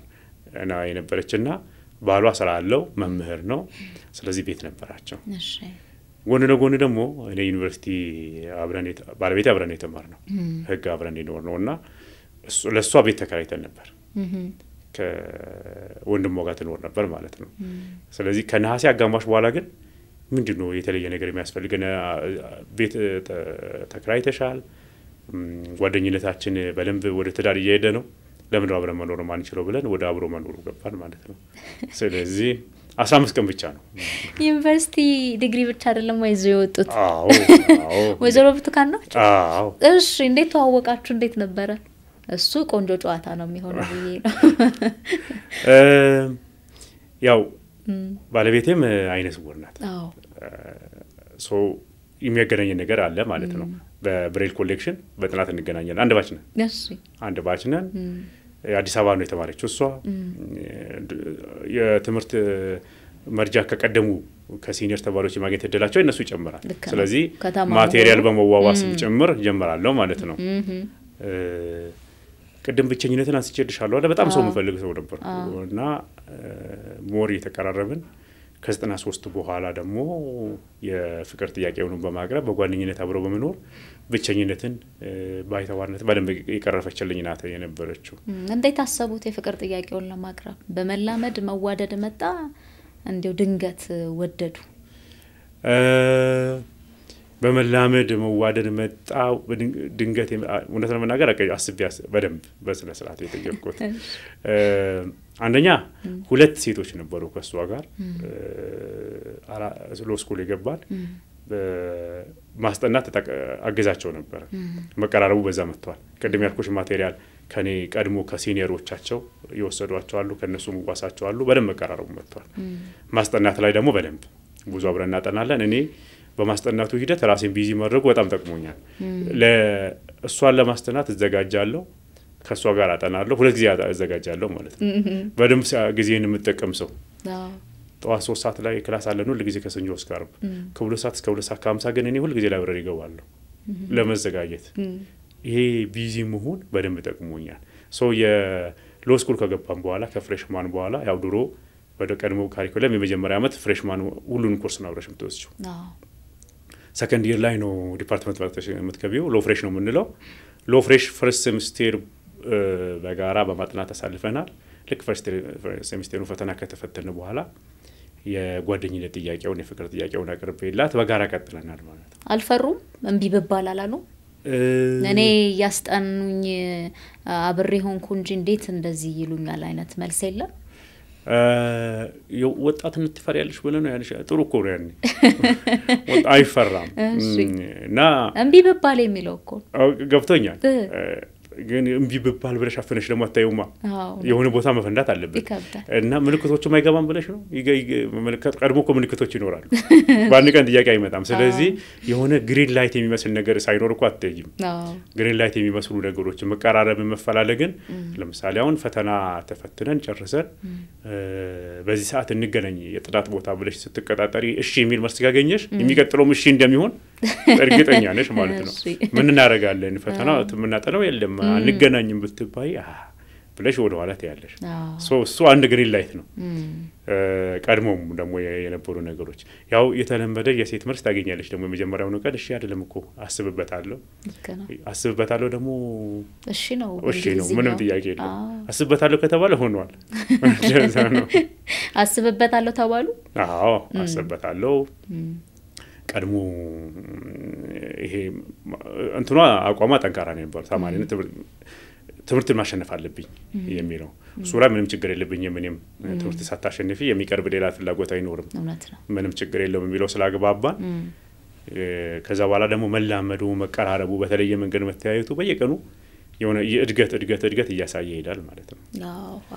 እና የነበረችና ባሏ ስራ አለው መምህር ነው። ስለዚህ ቤት ነበራቸው። እሺ። ጎን ለጎን ደግሞ እኔ ዩኒቨርሲቲ ባለቤቴ አብረን የተማርነው ህግ አብረን የኖርነውና ለሷ ቤት ተከራይተን ነበር። ከወንድሟ ጋር ትኖር ነበር ማለት ነው። ስለዚህ ከነሐሴ አጋማሽ በኋላ ግን ምንድነው የተለየ ነገር የሚያስፈልገን? ቤት ተከራይተሻል፣ ጓደኝነታችን በደንብ ወደ ትዳር እየሄደ ነው፣ ለምን ነው አብረን መኖር ማንችለው ብለን ወደ አብሮ መኖር ገባን ማለት ነው። ስለዚህ 15 ቀን ብቻ ነው። ዩኒቨርሲቲ ዲግሪ ብቻ አይደለም ወይ ይዘው የወጡት? አዎ ወይዘሮ ብርቱካን ነው? አዎ። እሺ፣ እንዴት ተዋወቃችሁ? እንዴት ነበረ? እሱ ቆንጆ ጨዋታ ነው የሚሆነው ብዬ ነው። ያው ባለቤቴም አይነ ስውር ናት። ሶ የሚያገናኝ ነገር አለ ማለት ነው። በብሬል ኮሌክሽን በጥናት እንገናኛለን። አንድ ባች ነን። እሺ፣ አንድ ባች ነን። አዲስ አበባ ነው የተማረችው እሷ። የትምህርት መርጃ ከቀደሙ ከሲኒየር ተማሪዎች ማግኘት እድላቸው እነሱ ይጨምራል። ስለዚህ ማቴሪያል በመዋዋስ ጭምር ጀምራለሁ ማለት ነው። ቅድም ብቸኝነትን አንስቼልሻለሁ አይደል? በጣም ሰው መፈልግ ሰው ነበር እና ሞር የተቀራረብን ከ93 በኋላ ደግሞ የፍቅር ጥያቄውን በማቅረብ በጓደኝነት አብሮ በመኖር ብቸኝነትን ባይተዋርነት በደንብ የቀረፈችልኝ ናት የነበረችው። እንዴት አሰቡት የፍቅር ጥያቄውን ለማቅረብ? በመላመድ መዋደድ መጣ? እንዴው ድንገት ወደዱ? በመላመድ መዋደድ መጣ ድንገት? እውነት ለመናገር አስቤያስ በደንብ በስነ ስርዓት የተጠየቅኩት። አንደኛ 2 ሴቶች ነበሩ ከሷ ጋር ሎው ስኩል የገባን ማስጠናት አገዛቸው ነበር። መቀራረቡ በዛ መጥቷል። ቀደም ያልኩሽ ማቴሪያል ከኔ ቀድሞ ከሲኒየሮቻቸው ይወሰዷቸው አሉ፣ ከነሱ ሙዋሳቸው አሉ። በደንብ መቀራረቡ መጥቷል። ማስጠናት ላይ ደግሞ በደንብ ብዙ አብረን እናጠናለን። እኔ በማስጠናቱ ሂደት ራሴን ቢዚ ማድረጉ በጣም ጠቅሞኛል። ለእሷን ለማስጠናት እዘጋጃለሁ፣ ከሷ ጋር አጠናለሁ። 2 ጊዜ እዘጋጃለሁ ማለት ነው። በደንብ ጊዜን የምጠቀም ሰው። ጠዋት 3 ሰዓት ላይ ክላስ አለን ሁሉ ጊዜ ከሰኞ እስከ ዓርብ ከ2 ሰዓት እስከ 2 ሰዓት ከ50 ግን እኔ ሁሉ ጊዜ ላይብረሪ እገባለሁ ለመዘጋጀት። ይሄ ቢዚ መሆን በደንብ ጠቅሞኛል። ሶ የሎው ስኩል ከገባን በኋላ ከፍሬሽማን በኋላ ያው ድሮ ወደ ቀድሞ ካሪኩለም የመጀመሪያ ዓመት ፍሬሽማን ሁሉን ኮርስ ነው አብረሽ የምትወስጂው። ሰከንድ ይር ላይ ነው ዲፓርትመንት ማለት የምትገቢው። ሎው ፍሬሽ ነው የምንለው። ሎው ፍሬሽ ፈርስት ሴሚስተር በጋራ በማጥናት አሳልፈናል። ልክ ፈርስት ሴሚስተሩ ፈተና ከተፈተነ በኋላ የጓደኝነት ጥያቄውን የፍቅር ጥያቄውን አቅርቤላት በጋራ ቀጥለናል ማለት ነው። አልፈሩም? እምቢ በባል አላሉ? እኔ ያስጠኑኝ አብሬ ሆንኩ እንጂ እንዴት እንደዚህ ይሉኛል አይነት መልስ የለም? ወጣትነት ትፈሪያለሽ ብለ ነው ያልሽ? ጥሩ እኮ ነው ያኔ ወጣ አይፈራም እና እምቢ በባል የሚለው እኮ ገብቶኛል። ግን እምቢ ብባል ብለሽ አፈነሽ ደግሞ አታዩማ የሆነ ቦታ መፈንዳት አለበት እና ምልክቶቹ ማይገባም ብለሽ ነው ምልክት ቀድሞ ምልክቶች ይኖራሉ ባንድ ቀን ጥያቄ አይመጣም ስለዚህ የሆነ ግሪን ላይት የሚመስል ነገር ሳይኖር እኮ አትይም ግሪን ላይት የሚመስሉ ነገሮች መቀራረብ መፈላለግን ለምሳሌ አሁን ፈተና ተፈትነን ጨርሰን በዚህ ሰዓት እንገናኝ የጥናት ቦታ ብለሽ ስትቀጣጣሪ እሺ የሚል መልስ ካገኘሽ የሚቀጥለው እሺ እንደሚሆን እርግጠኛ ነሽ ማለት ነው ምን እናደርጋለን ፈተና ተምናጠለው የለም አንገናኝም ብትባይ ብለሽ ወደ ኋላ ታያለሽ ሶ አንድ ግሪን ላይት ነው ቀድሞም ደግሞ የነበሩ ነገሮች ያው የተለመደ የሴት መልስ ታገኛለሽ ደግሞ የመጀመሪያው ነው ቀን እሺ አይደለም እኮ አስብበታለሁ ደግሞ እሺ ነው ምንም ጥያቄ የለም አስብበታለሁ ከተባለ ሆኗል እንደዛ ነው አስብበታለሁ ተባሉ አስብበታለሁ ቀድሞ ይሄ እንትኗ አቋማ ጠንካራ ነበር ተማሪነት ትምህርትን ማሸነፍ አለብኝ የሚለው ሱራ ምንም ችግር የለብኝም ምንም ትምህርት ሳታሸንፊ የሚቀርብ ሌላ ፍላጎት አይኖርም ምንም ችግር የለውም የሚለው ስላግባባን ከዛ በኋላ ደግሞ መላመዱ መቀራረቡ በተለየ መንገድ መተያየቱ በየቀኑ የሆነ እድገት እያሳየ ይላል ማለት ነው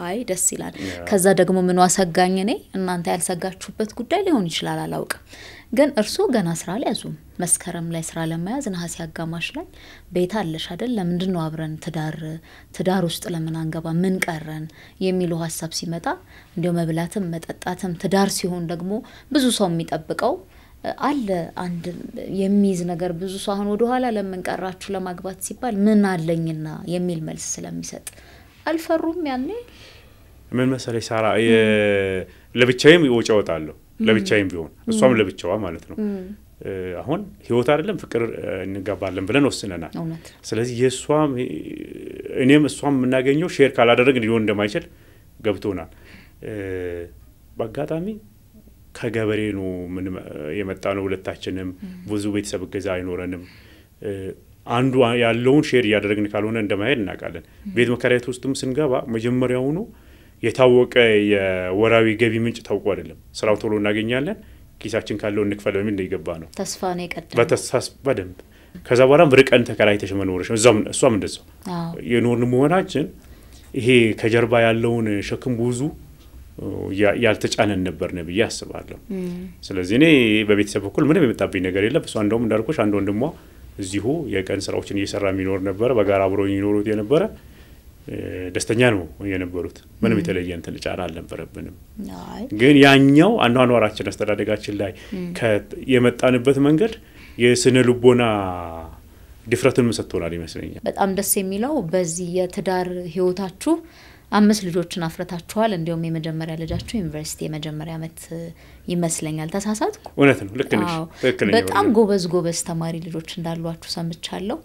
አይ ደስ ይላል ከዛ ደግሞ ምን ዋሰጋኝ እኔ እናንተ ያልሰጋችሁበት ጉዳይ ሊሆን ይችላል አላውቅም ግን እርሱ ገና ስራ ላይ ያዙ መስከረም ላይ ስራ ለማያዝ ነሐሴ አጋማሽ ላይ ቤት አለሽ አይደል ለምንድነው አብረን ትዳር ውስጥ ለምን አንገባ ምን ቀረን የሚለው ሐሳብ ሲመጣ እንዲው መብላትም መጠጣትም ትዳር ሲሆን ደግሞ ብዙ ሰው የሚጠብቀው አለ አንድ የሚዝ ነገር ብዙ ሰው አሁን ወደ ኋላ ለምን ቀራችሁ ለማግባት ሲባል ምን አለኝና የሚል መልስ ስለሚሰጥ አልፈሩም ያኔ ምን መሰለሽ ሳራ ለብቻዬም ይወጫውታለሁ ለብቻዬም ቢሆን እሷም ለብቻዋ ማለት ነው አሁን ህይወት አይደለም ፍቅር እንጋባለን ብለን ወስነናል ስለዚህ የሷም እኔም እሷም እናገኘው ሼር ካላደረግን ሊሆን እንደማይችል ገብቶናል በአጋጣሚ ከገበሬ ነው ምን የመጣ ነው ሁለታችንም ብዙ ቤተሰብ ገዛ አይኖርንም አንዱ ያለውን ሼር ያደረግን ካልሆነ እንደማይሄድ እናቃለን ቤት መከራየት ውስጥም ስንገባ መጀመሪያው ነው የታወቀ የወራዊ ገቢ ምንጭ ታውቆ አይደለም ስራው ቶሎ እናገኛለን ኪሳችን ካለው እንክፈል በሚል እንደይገባ ነው ተስፋ ነው የቀደም በተሳስ በደንብ ከዛ በኋላ ምርቀን ተከራይተሽ መኖርሽ እሷም እንደዛው የኖርን መሆናችን ይሄ ከጀርባ ያለውን ሸክም ብዙ ያልተጫነን ነበር ነው ብዬ አስባለሁ ስለዚህ እኔ በቤተሰብ በኩል ምንም የመጣብኝ ነገር የለም እሷ እንደውም እንዳልኩሽ አንድ ወንድሟ እዚሁ የቀን ስራዎችን እየሰራ የሚኖር ነበር በጋራ አብሮኝ ይኖሩት የነበረ ደስተኛ ነው የነበሩት ምንም የተለየ እንትን ጫና አልነበረብንም ግን ያኛው አኗኗራችን አስተዳደጋችን ላይ የመጣንበት መንገድ የስነ ልቦና ድፍረትን መሰጥቶናል ይመስለኛል በጣም ደስ የሚለው በዚህ የትዳር ህይወታችሁ 5 ልጆችን አፍረታችኋል እንዲሁም የመጀመሪያ ልጃችሁ ዩኒቨርሲቲ የመጀመሪያ አመት ይመስለኛል ተሳሳትኩ እውነት ነው ልክ ነሽ ትክክለኛ በጣም ጎበዝ ተማሪ ልጆች እንዳሏችሁ ሰምቻለሁ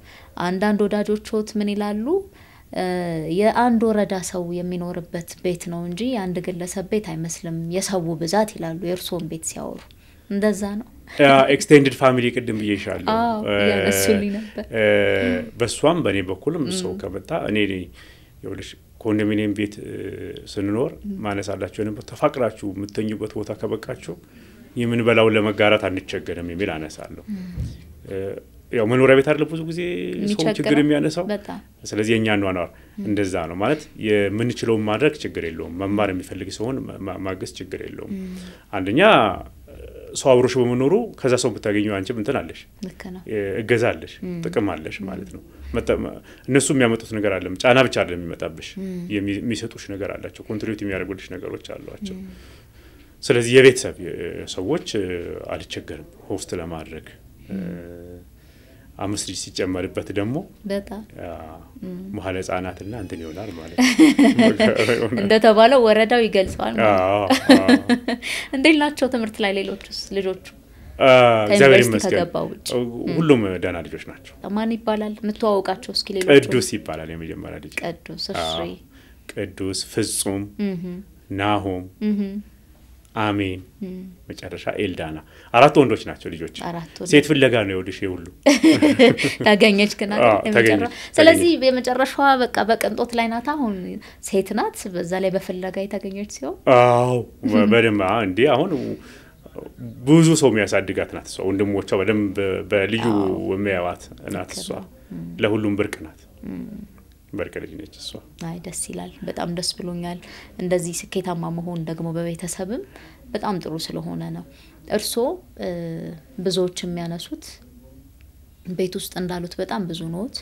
አንዳንድ ወዳጆችዎት ምን ይላሉ የአንድ ወረዳ ሰው የሚኖርበት ቤት ነው እንጂ አንድ ግለሰብ ቤት አይመስልም የሰው ብዛት ይላሉ የርሶን ቤት ሲያወሩ እንደዛ ነው ኤክስቴንድድ ፋሚሊ ቅድም ብዬሻለሁ ያነሱልኝ ነበር በሷም በኔ በኩልም ሰው ከመጣ እኔ ይኸውልሽ ኮንዶሚኒየም ቤት ስንኖር ማነሳላችሁ ነበር ተፋቅራችሁ ምትተኙበት ቦታ ከበቃችሁ የምንበላው ለመጋራት አንቸገርም የሚል አነሳለሁ ያው መኖሪያ ቤት አይደል ብዙ ጊዜ ሰው ችግር የሚያነሳው ስለዚህ የኛ ኗኗር እንደዛ ነው ማለት የምንችለው ማድረግ ችግር የለውም መማር የሚፈልግ ሰውን ማገዝ ችግር የለውም አንደኛ ሰው አብሮሽ በመኖሩ ከዛ ሰው ብታገኙ አንቺ እንትን አለሽ እገዛለሽ ጥቅም አለሽ ማለት ነው እነሱ የሚያመጡት ነገር አይደለም ጫና ብቻ አይደለም የሚመጣብሽ የሚሰጡሽ ነገር አላቸው ኮንትሪቢዩት የሚያደርጉልሽ ነገሮች አሏቸው ስለዚህ የቤተሰብ ሰዎች አልቸገርም ሆስት ለማድረግ 5 ልጅ ሲጨመርበት ደግሞ በጣም መሐለ ህፃናትና እንትን ይሆናል ማለት እንደተባለው ወረዳው ይገልጻል እንደላቸው ትምህርት ላይ ሌሎችስ ልጆቹ እግዚአብሔር ይመስገን ሁሉም ደህና ልጆች ናቸው ማን ይባላል ምትዋወቃቸው እስኪ ሌሎቹ ቅዱስ ይባላል የመጀመሪያ ልጅ ቅዱስ ፍጹም ናሆም አሜን መጨረሻ ኤልዳና 4 ወንዶች ናቸው ልጆች ሴት ፍለጋ ነው ይወድሽ ይሁሉ ታገኘች ከና የመጨረሻ ስለዚህ የመጨረሻዋ በቃ በቀንጦት ላይ ናት አሁን ሴት ናት በዛ ላይ በፍለጋ የታገኘች ሲሆን በደም እንዴ አሁን ብዙ ሰው የሚያሳድጋት ናት ሰው ወንድሞቿ በደም በልዩ የሚያዋት ናት እሷ ለሁሉም ብርቅ ናት በርቀ ልጅ ነች እሷ። አይ ደስ ይላል በጣም ደስ ብሎኛል እንደዚህ ስኬታማ መሆን ደግሞ በቤተሰብም በጣም ጥሩ ስለሆነ ነው እርሶ ብዙዎች የሚያነሱት ቤት ውስጥ እንዳሉት በጣም ብዙ ኖት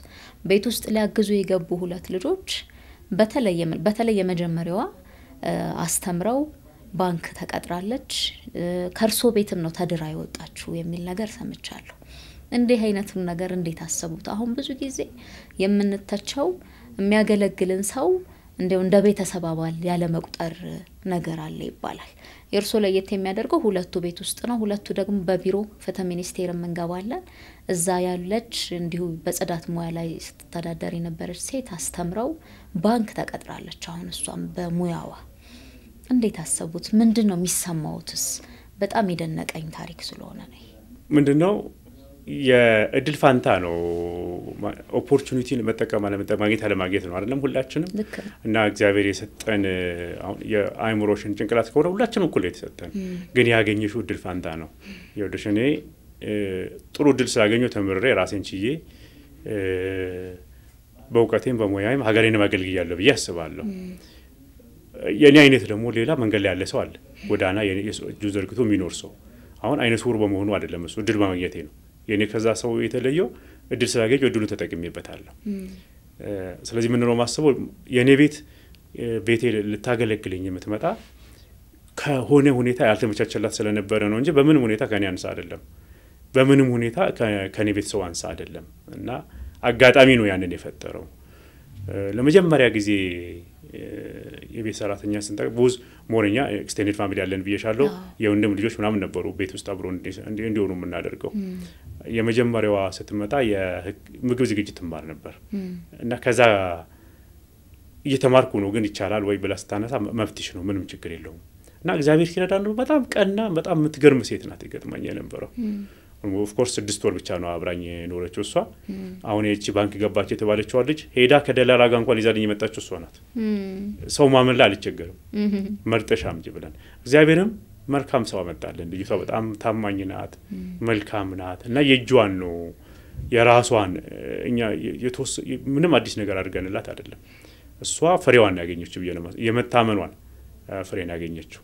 ቤት ውስጥ ሊያግዙ የገቡ ሁለት ልጆች በተለየ መጀመሪያዋ አስተምረው ባንክ ተቀጥራለች ከርሶ ቤትም ነው ተድራ ይወጣችሁ የሚል ነገር ሰምቻለሁ እንዴ አይነቱን ነገር እንዴት አሰቡት አሁን ብዙ ጊዜ የምንተቸው የሚያገለግልን ሰው እንደ ቤተሰብ አባል ያለ መቁጠር ነገር አለ ይባላል የርሶ ለየት የሚያደርገው ሁለቱ ቤት ውስጥ ነው ሁለቱ ደግሞ በቢሮ ፍትህ ሚኒስቴር መንገባለን እዛ ያለች እንዲሁ በጽዳት ሙያ ላይ ስትተዳደር የነበረች ሴት አስተምረው ባንክ ተቀጥራለች አሁን እሷም በሙያዋ እንዴት አሰቡት ምንድነው የሚሰማውትስ በጣም ይደነቀኝ ታሪክ ስለሆነ ነው ምንድነው የእድል ፋንታ ነው ኦፖርቹኒቲን መጠቀም ማግኘት አለማግኘት ነው አይደለም ሁላችንም እና እግዚአብሔር የሰጠን የአይምሮሽን ጭንቅላት ከሆነ ሁላችንም እኩል የተሰጠን ግን ያገኘሽው እድል ፋንታ ነው የወደሽኔ ጥሩ እድል ስላገኘው ተምሬ ራሴን ችዬ በእውቀቴም በሙያዬም ሀገሬን ማገልግያለሁ ብዬ አስባለሁ የኔ አይነት ደግሞ ሌላ መንገድ ላይ ያለ ሰው አለ ጎዳና የእጁ ዘርግቶ የሚኖር ሰው አሁን አይነ ስውር በመሆኑ አይደለም እሱ እድል ማግኘቴ ነው የኔ ከዛ ሰው የተለየው እድል ስላገኘው እድሉን ተጠቅሜበታለሁ ስለዚህ ምን ነው ማሰበው የኔ ቤቴ ልታገለግልኝ የምትመጣ ከሆነ ሁኔታ ያልተመቻቸላት ስለነበረ ነው እንጂ በምንም ሁኔታ ከኔ አንሳ አይደለም በምንም ሁኔታ ከኔ ቤት ሰው አንሳ አይደለም እና አጋጣሚ ነው ያንን የፈጠረው ለመጀመሪያ ጊዜ የቤት ሰራተኛ ስንጠቅ ብዙ ሞረኛ ኤክስቴንድድ ፋሚሊ ያለን ብዬሻለሁ የወንድም ልጆች ምናምን ነበሩ ቤት ውስጥ አብሮ እንዲሆኑ የምናደርገው የመጀመሪያዋ ስትመጣ የምግብ ዝግጅት ትማር ነበር እና ከዛ እየተማርኩ ነው ግን ይቻላል ወይ ብላ ስታነሳ መፍትሽ ነው ምንም ችግር የለውም እና እግዚአብሔር ሲረዳን በጣም ቀና በጣም የምትገርም ሴት ናት ይገጥማኝ የነበረው ኦፍ ኮርስ 6 ወር ብቻ ነው አብራኝ ኖረችው እሷ አሁን እቺ ባንክ ገባች የተባለችው ልጅ ሄዳ ከደላላ ጋር እንኳን ይዛልኝ የመጣችው እሷ ናት ሰው ማመን ላይ አልቸገርም መርጠሻም ብለን እግዚአብሔርም መልካም ሰው አመጣለን ልጅቷ በጣም ታማኝ ናት መልካም ናት እና የጇን ነው የራሷን እኛ ምንም አዲስ ነገር አድርገንላት አይደለም እሷ ፍሬዋን ያገኘችው የመታመኗን ፍሬን ያገኘችው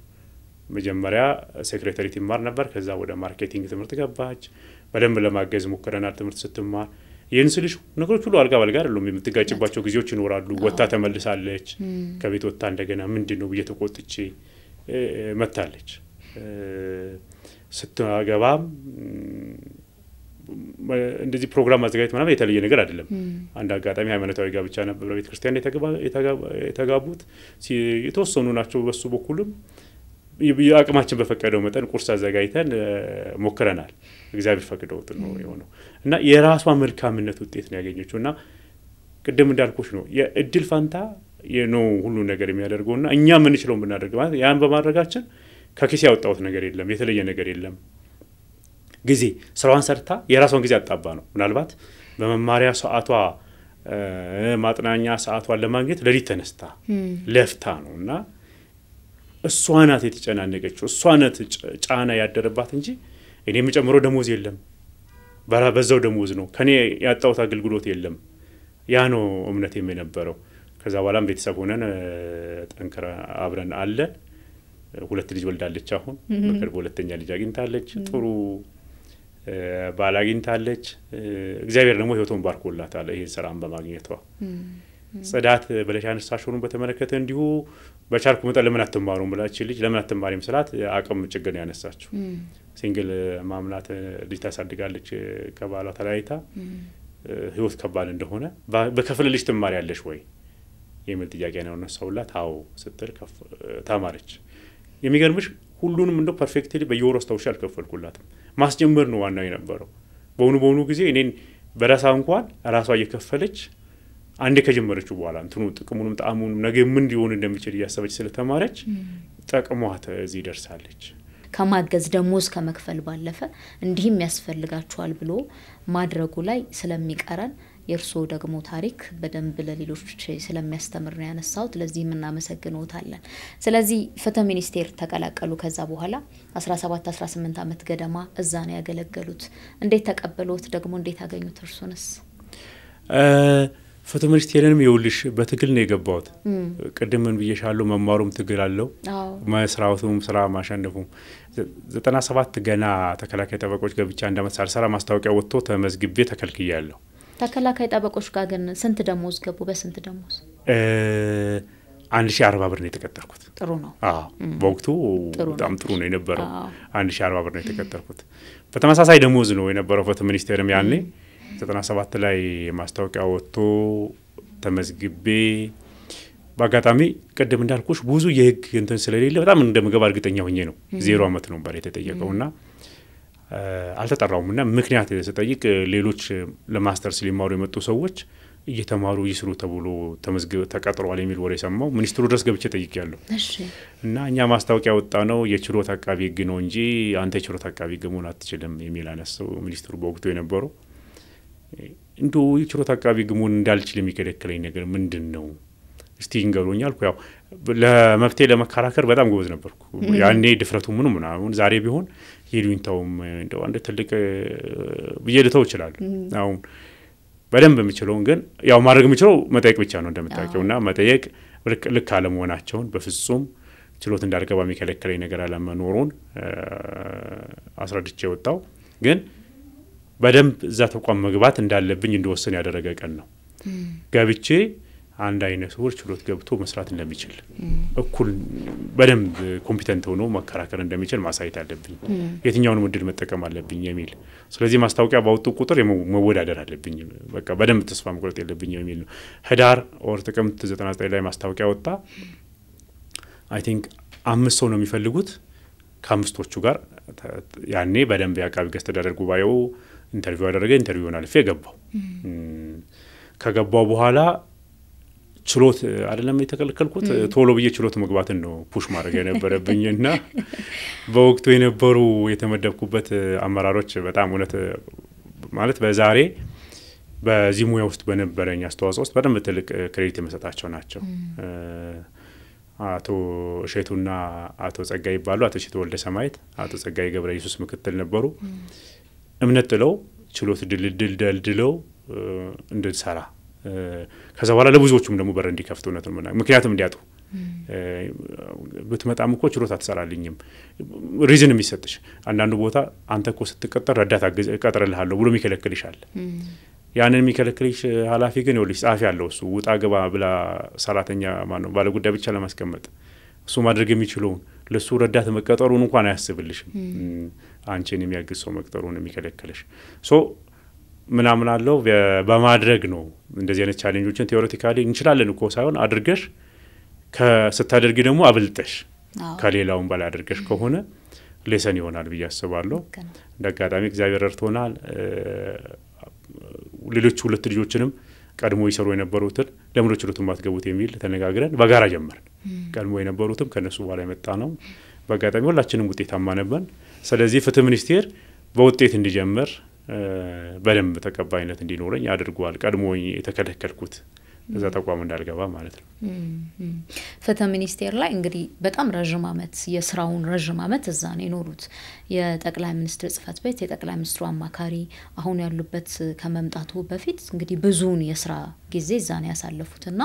መጀመሪያ ሴክሬታሪ ትማር ነበር ከዛ ወደ ማርኬቲንግ ትምህርት ገባች በደንብ ለማገዝ ሞከረናል ትምህርት ስትማር የንስልሽ ነገሮች ሁሉ አልጋ ባልጋ አይደለም የምትጋጭባቸው ጊዜዎች ይኖራሉ ወጣ ተመልሳለች ከቤት ወጣ እንደገና ምንድነው በየተቆጥቼ መታለች ስትገባም እንደዚህ ፕሮግራም ማዘጋጀት ማለት የተለየ ነገር አይደለም አንድ አጋጣሚ ሃይማኖታዊ ጋብቻ ነበር በቤተ ክርስቲያን የተጋቡት የተወሰኑ ናቸው በሱ በኩልም ያቅማችን በፈቀደው መጠን ቁርስ አዘጋጅተን ሞከረናል እግዚአብሔር ፈቅዶት ነው የሆነው እና የራሷ መልካምነት ውጤት ነው ያገኘችውና ቅድም እንዳልኩሽ ነው የእድል ፋንታ የነው ሁሉ ነገር የሚያደርገውና እኛ ምን ይችላል ብናደርግ ማለት ያን በማድረጋችን ከኪስ ያወጣውት ነገር የለም የተለየ ነገር የለም ጊዜ ስራዋን ሰርታ የራሷን ጊዜ አጣባ ነው ምናልባት በመማሪያ ሰዓቷ ማጥናኛ ሰዓቷን ለማግኘት ለሊት ተነስታ ለፍታ ነውና እሷናት የተጨናነቀችው እሷናት ጫና ያደረባት እንጂ እኔም ጨምሮ ደሞዝ የለም በዛው ደሞዝ ነው ከኔ ያጣውት አገልግሎት የለም ያ ነው እምነት የነበረው ከዛ በኋላም ቤተሰብ ሆነን ጠንከራ አብረን አለ ሁለት ልጅ ወልዳለች አሁን በቅርብ ሁለተኛ ልጅ አግኝታለች ጥሩ ባል አግኝታለች እግዚአብሔር ደግሞ ህይወቱን ባርኮላታል ይሄን ሰላም በማግኘቷ ጽዳት በለሻን ሳሽሩን በተመለከተ እንዲሁ በቻርኩ መጣ ለምን አትማሩም ብላች ልጅ ለምን አትማሪም ስላት አቅም ችግር ነው ያነሳችው ሲንግል ማምናት ልጅ ታሳድጋለች ከባሏ ተላይታ ህይወት ከባድ እንደሆነ በከፍለ ልጅ ትማሪያለሽ ወይ የሚል ጥያቄ ነው ነሳውላት አው ስትል ተማረች የሚገርምሽ ሁሉንም እንደው ፐርፌክትሊ በየወሩ ተውሻል ከፈልኩላትም ማስጀመር ነው ዋናው የነበረው በሆኑ ጊዜ እኔን በራሳ እንኳን ራሷ እየከፈለች አንዴ ከጀመረችው በኋላ እንትኑ ጥቅሙንም ጣሙንም ነገ ምን ሊሆን እንደሚችል ያሰበች ስለተማረች ጠቅሟት እዚህ ደርሳለች ከማገዝ ደሞዝ ከመክፈል ባለፈ እንዲህም ያስፈልጋቸዋል ብሎ ማድረጉ ላይ ስለሚቀረን የርሶ ደግሞ ታሪክ በደንብ ለሌሎች ስለሚያስተምር ነው ያነሳውት ለዚህም እናመሰግኖታለን ስለዚህ ፍትህ ሚኒስቴር ተቀላቀሉ ከዛ በኋላ 17 18 አመት ገደማ እዛ ነው ያገለገሉት እንዴት ተቀበሉት ደግሞ እንዴት አገኙት እርሶንስ ፍትህ ሚኒስቴርንም ይውልሽ በትግል ነው የገባሁት ቅድም ምን ብዬሻለሁ መማሩም ትግል አለው መስራቱም ስራ ማሸነፉም 97 ገና ተከላካይ ጠበቆች ገብቻ እንደመት ሳልሰራ ማስታወቂያ ወጥቶ ተመዝግቤ ተከልክያለሁ ተከላካይ ጠበቆች ጋር ግን ስንት ደሞዝ ገቡ በስንት ደሞዝ 1040 ብር ነው የተቀጠርኩት ጥሩ ነው በወቅቱ በጣም ጥሩ ነው የነበረው 1040 ብር ነው የተቀጠርኩት በተመሳሳይ ደሞዝ ነው የነበረው ፍትህ ሚኒስቴርም ያኔ 97 ላይ ማስታወቂያ ወጥቶ ተመዝግቤ በአጋጣሚ ቀደም እንዳልኩሽ ብዙ የህግ እንትን ስለሌለ በጣም እንደምገባ እርግጠኛ ሆኜ ነው 0 አመት ነው ባለ የተጠየቀውና አልተጠራውምና ምክንያት ተጠይቅ ሌሎች ለማስተርስ ሊማሩ የመጡ ሰዎች እየተማሩ ይስሩ ተብሎ ተመዝግበው ተቀጥሯል የሚል ወሬ ሰማው ሚኒስትሩ ድረስ ገብቼ ጠይቄያለሁ እሺ እና እኛ ማስታወቂያ ወጣ ነው የችሎታ አቃቢ ህግ ነው እንጂ አንተ የችሎታ አቃቢ ህግ መሆን አትችልም የሚል አነሳው ሚኒስትሩ በወቅቱ የነበረው እንዶ የችሎታ አቃቢ ህግ መሆን እንዳልችል የሚከለክለኝ ነገር ምንድነው እስቲ እንገሩኛል ያው ለመፍትሄ ለመከራከር በጣም ጎበዝ ነበርኩ ያኔ ድፍረቱ ምንም አሁን ዛሬ ቢሆን ይሉኝታውም እንደው አንድ ትልቅ በየልተው ይችላል አሁን በደንብ የሚችለው ግን ያው ማድረግ የሚችለው መጠየቅ ብቻ ነው እንደምታውቂውና መጠየቅ ልክ አለመሆናቸውን በፍጹም ችሎት እንዳልገባ የሚከለክለኝ ነገር አለመኖሩን አስረድቼ ወጣው ግን በደንብ እዛ ተቋም መግባት እንዳለብኝ እንደወሰን ያደረገ ቀን ነው ገብቼ አንድ አይነት ወር ችሎት ገብቶ መስራት እንደሚችል እኩል በደንብ ኮምፒተንት ሆኖ መከራከር እንደሚችል ማሳየት አለብኝ የትኛውን ምድል መጠቀም አለብኝ የሚል ስለዚህ ማስታወቂያ ባወጡ ቁጥር መወዳደር አለብኝ በቃ በደንብ ተስፋ መቁረጥ የለብኝ የሚል ነው ህዳር ወር ጥቅምት 99 ላይ ማስታወቂያ ወጣ አይ ቲንክ 5 ሰው ነው የሚፈልጉት ከአምስቶቹ ጋር ያኔ በደንብ ያቃቢ ገስተዳደር ጉባኤው ኢንተርቪው አደረገ ኢንተርቪውን አልፌ ገባው ከገባው በኋላ ችሎት አይደለም የተከለከልኩት ቶሎ በየ ችሎት መግባትን ነው ፑሽ ማድረግ የነበረብኝና በወቅቱ የነበሩ የተመደብኩበት አመራሮች በጣም እውነት ማለት በዛሬ በዚህ ሙያ ውስጥ በነበረኝ አስተዋጽኦ ውስጥ በደንብ ትልቅ ክሬዲት የመሰጣቸው ናቸው አቶ ሸቱና አቶ ጸጋይ ይባሉ አቶ ሸቱ ወልደ ሰማይት አቶ ጸጋይ ገብረ ኢየሱስ ምክትል ነበሩ እምነት ጥለው ችሎት ድልድለው እንድንሰራ ከዛ በኋላ ለብዙዎቹም ደግሞ በር እንዲከፍቱ ነው ምክንያቱም እንዲያጡ በትመጣም እኮ ችሎት አትሰራልኝም ሪዝን የሚሰጥሽ አንዳንዱ ቦታ አንተ እኮ ስትቀጠር ረዳት ቀጥረልሃለሁ ብሎ የሚከለክልሻል ያንን የሚከለክልሽ ኃላፊ ግን ይወልሽ ጻፊ ያለው እሱ ውጣ ገባ ብላ ሰራተኛ ማነው ባለ ጉዳይ ብቻ ለማስቀመጥ እሱ ማድረግ የሚችለው ለሱ ረዳት መቀጠሩን እንኳን አያስብልሽም አንቺን የሚያግዝ ሰው መቅጠሩን የሚከለክልሽ ሶ ምናምን አለው በማድረግ ነው እንደዚህ አይነት ቻሌንጆችን ቴዎሬቲካሊ እንችላለን እኮ ሳይሆን አድርገሽ ከስታደርጊ ደግሞ አብልጠሽ ከሌላውን ባላ አድርገሽ ከሆነ ሌሰን ይሆናል በያስባለሁ እንደጋጣሚ እግዚአብሔር ረድቶናል ሌሎች ሁለት ልጆችንም ቀድሞ ይሰሩ የነበሩትን ለምን ችሎት ማትገቡት የሚል ተነጋግረን በጋራ ጀመርን ቀድሞ የነበሩትም ከነሱ በኋላ የመጣ ነው በጋጣሚ ሁላችንም ውጤታማ ነበር ስለዚህ ፍትህ ሚኒስቴር በውጤት እንዲጀምር በደንብ ተቀባይነት እንዲኖረኝ አድርጓል ቀድሞ የተከለከልኩት እዛ ተቋም እንዳልገባ ማለት ነው ፍትህ ሚኒስቴር ላይ እንግዲህ በጣም ረጅም አመት የስራውን ረጅም አመት እዛ ነው የኖሩት የጠቅላይ ሚኒስትር ጽፈት ቤት የጠቅላይ ሚኒስትሩ አማካሪ አሁን ያሉበት ከመምጣቱ በፊት እንግዲህ ብዙውን የስራ ጊዜ እዛ ነው ያሳለፉትና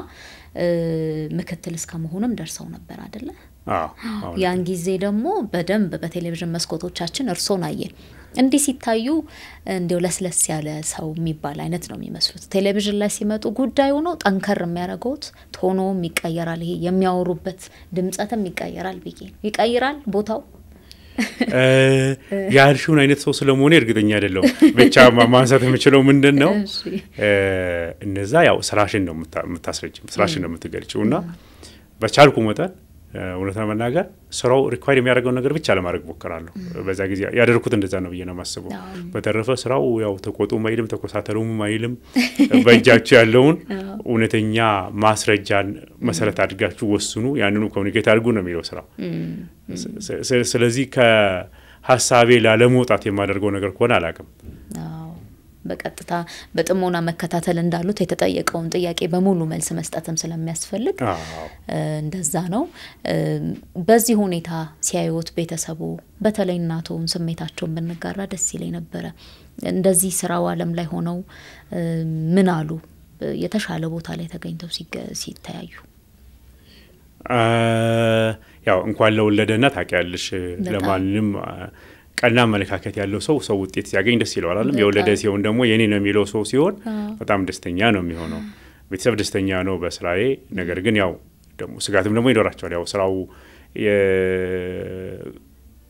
ምክትል እስከመሆንም ደርሰው ነበር አይደለ ያን ጊዜ ደግሞ በደንብ በቴሌቪዥን መስኮቶቻችን እርሶን አየን እንዲ ሲታዩ እንደው ለስለስ ያለ ሰው የሚባል አይነት ነው የሚመስሉት ቴሌቪዥን ላይ ሲመጡ ጉዳዩ ነው ጠንከር የሚያረጋውት ቶኖም ይቀየራል ይሄ የሚያወሩበት ድምጸትም ይቀየራል ይቀየራል ቦታው ያልሽውን አይነት ሰው ስለሆነ እርግጠኛ አይደለም ብቻ ማንሳት የምችለው ምንድነው እነዛ ያው ስራሽን ነው የምታስረጅም ስራሽን ነው የምትገልጪውና በቻልኩ መጠን ወለታ መናገር ስራው ሪኳየር የሚያደርገው ነገር ብቻ ለማድረግ ሞከራለሁ በዛ ጊዜ ያደርኩት እንደዛ ነው በየና ማስበው በተረፈ ስራው ያው ተቆጡ ማይልም ተቆሳተሩም ማይልም በእጃችሁ ያለውን እውነተኛ ማስረጃን መሰረት አድርጋችሁ ወስኑ ያንኑ ኮሙኒኬት አድርጉ ነው የሚለው ስራው ስለዚህ ከሐሳቤ ላለመውጣት የማደርገው ነገር ኮና አላቀም በቀጥታ በጥሞና መከታተል እንዳሉት የተጠየቀውን ጥያቄ በሙሉ መልስ መስጠትም ስለሚያስፈልግ እንደዛ ነው በዚህ ሁኔታ ሲያዩት ቤተሰቡ በተለይ እናቶን ስሜታቸውን ብንጋራ ደስ ይለኝ ነበር እንደዚህ ስራው ዓለም ላይ ሆነው ምን አሉ የተሻለ ቦታ ላይ ተገኝተው ሲታያዩ ያው እንኳን ለወለደና ታቂያለሽ ለማንንም ቀና መለካከት ያለው ሰው ውጤት ሲያገኝ ደስ ይለዋል አይደል የወለደ ሲሆን ደግሞ የኔ ነው የሚለው ሰው ሲሆን በጣም ደስተኛ ነው የሚሆነው ቤተሰብ ደስተኛ ነው በስራዬ ነገር ግን ያው ደግሞ ስጋትም ደግሞ ይኖራቸዋል ያው ስራው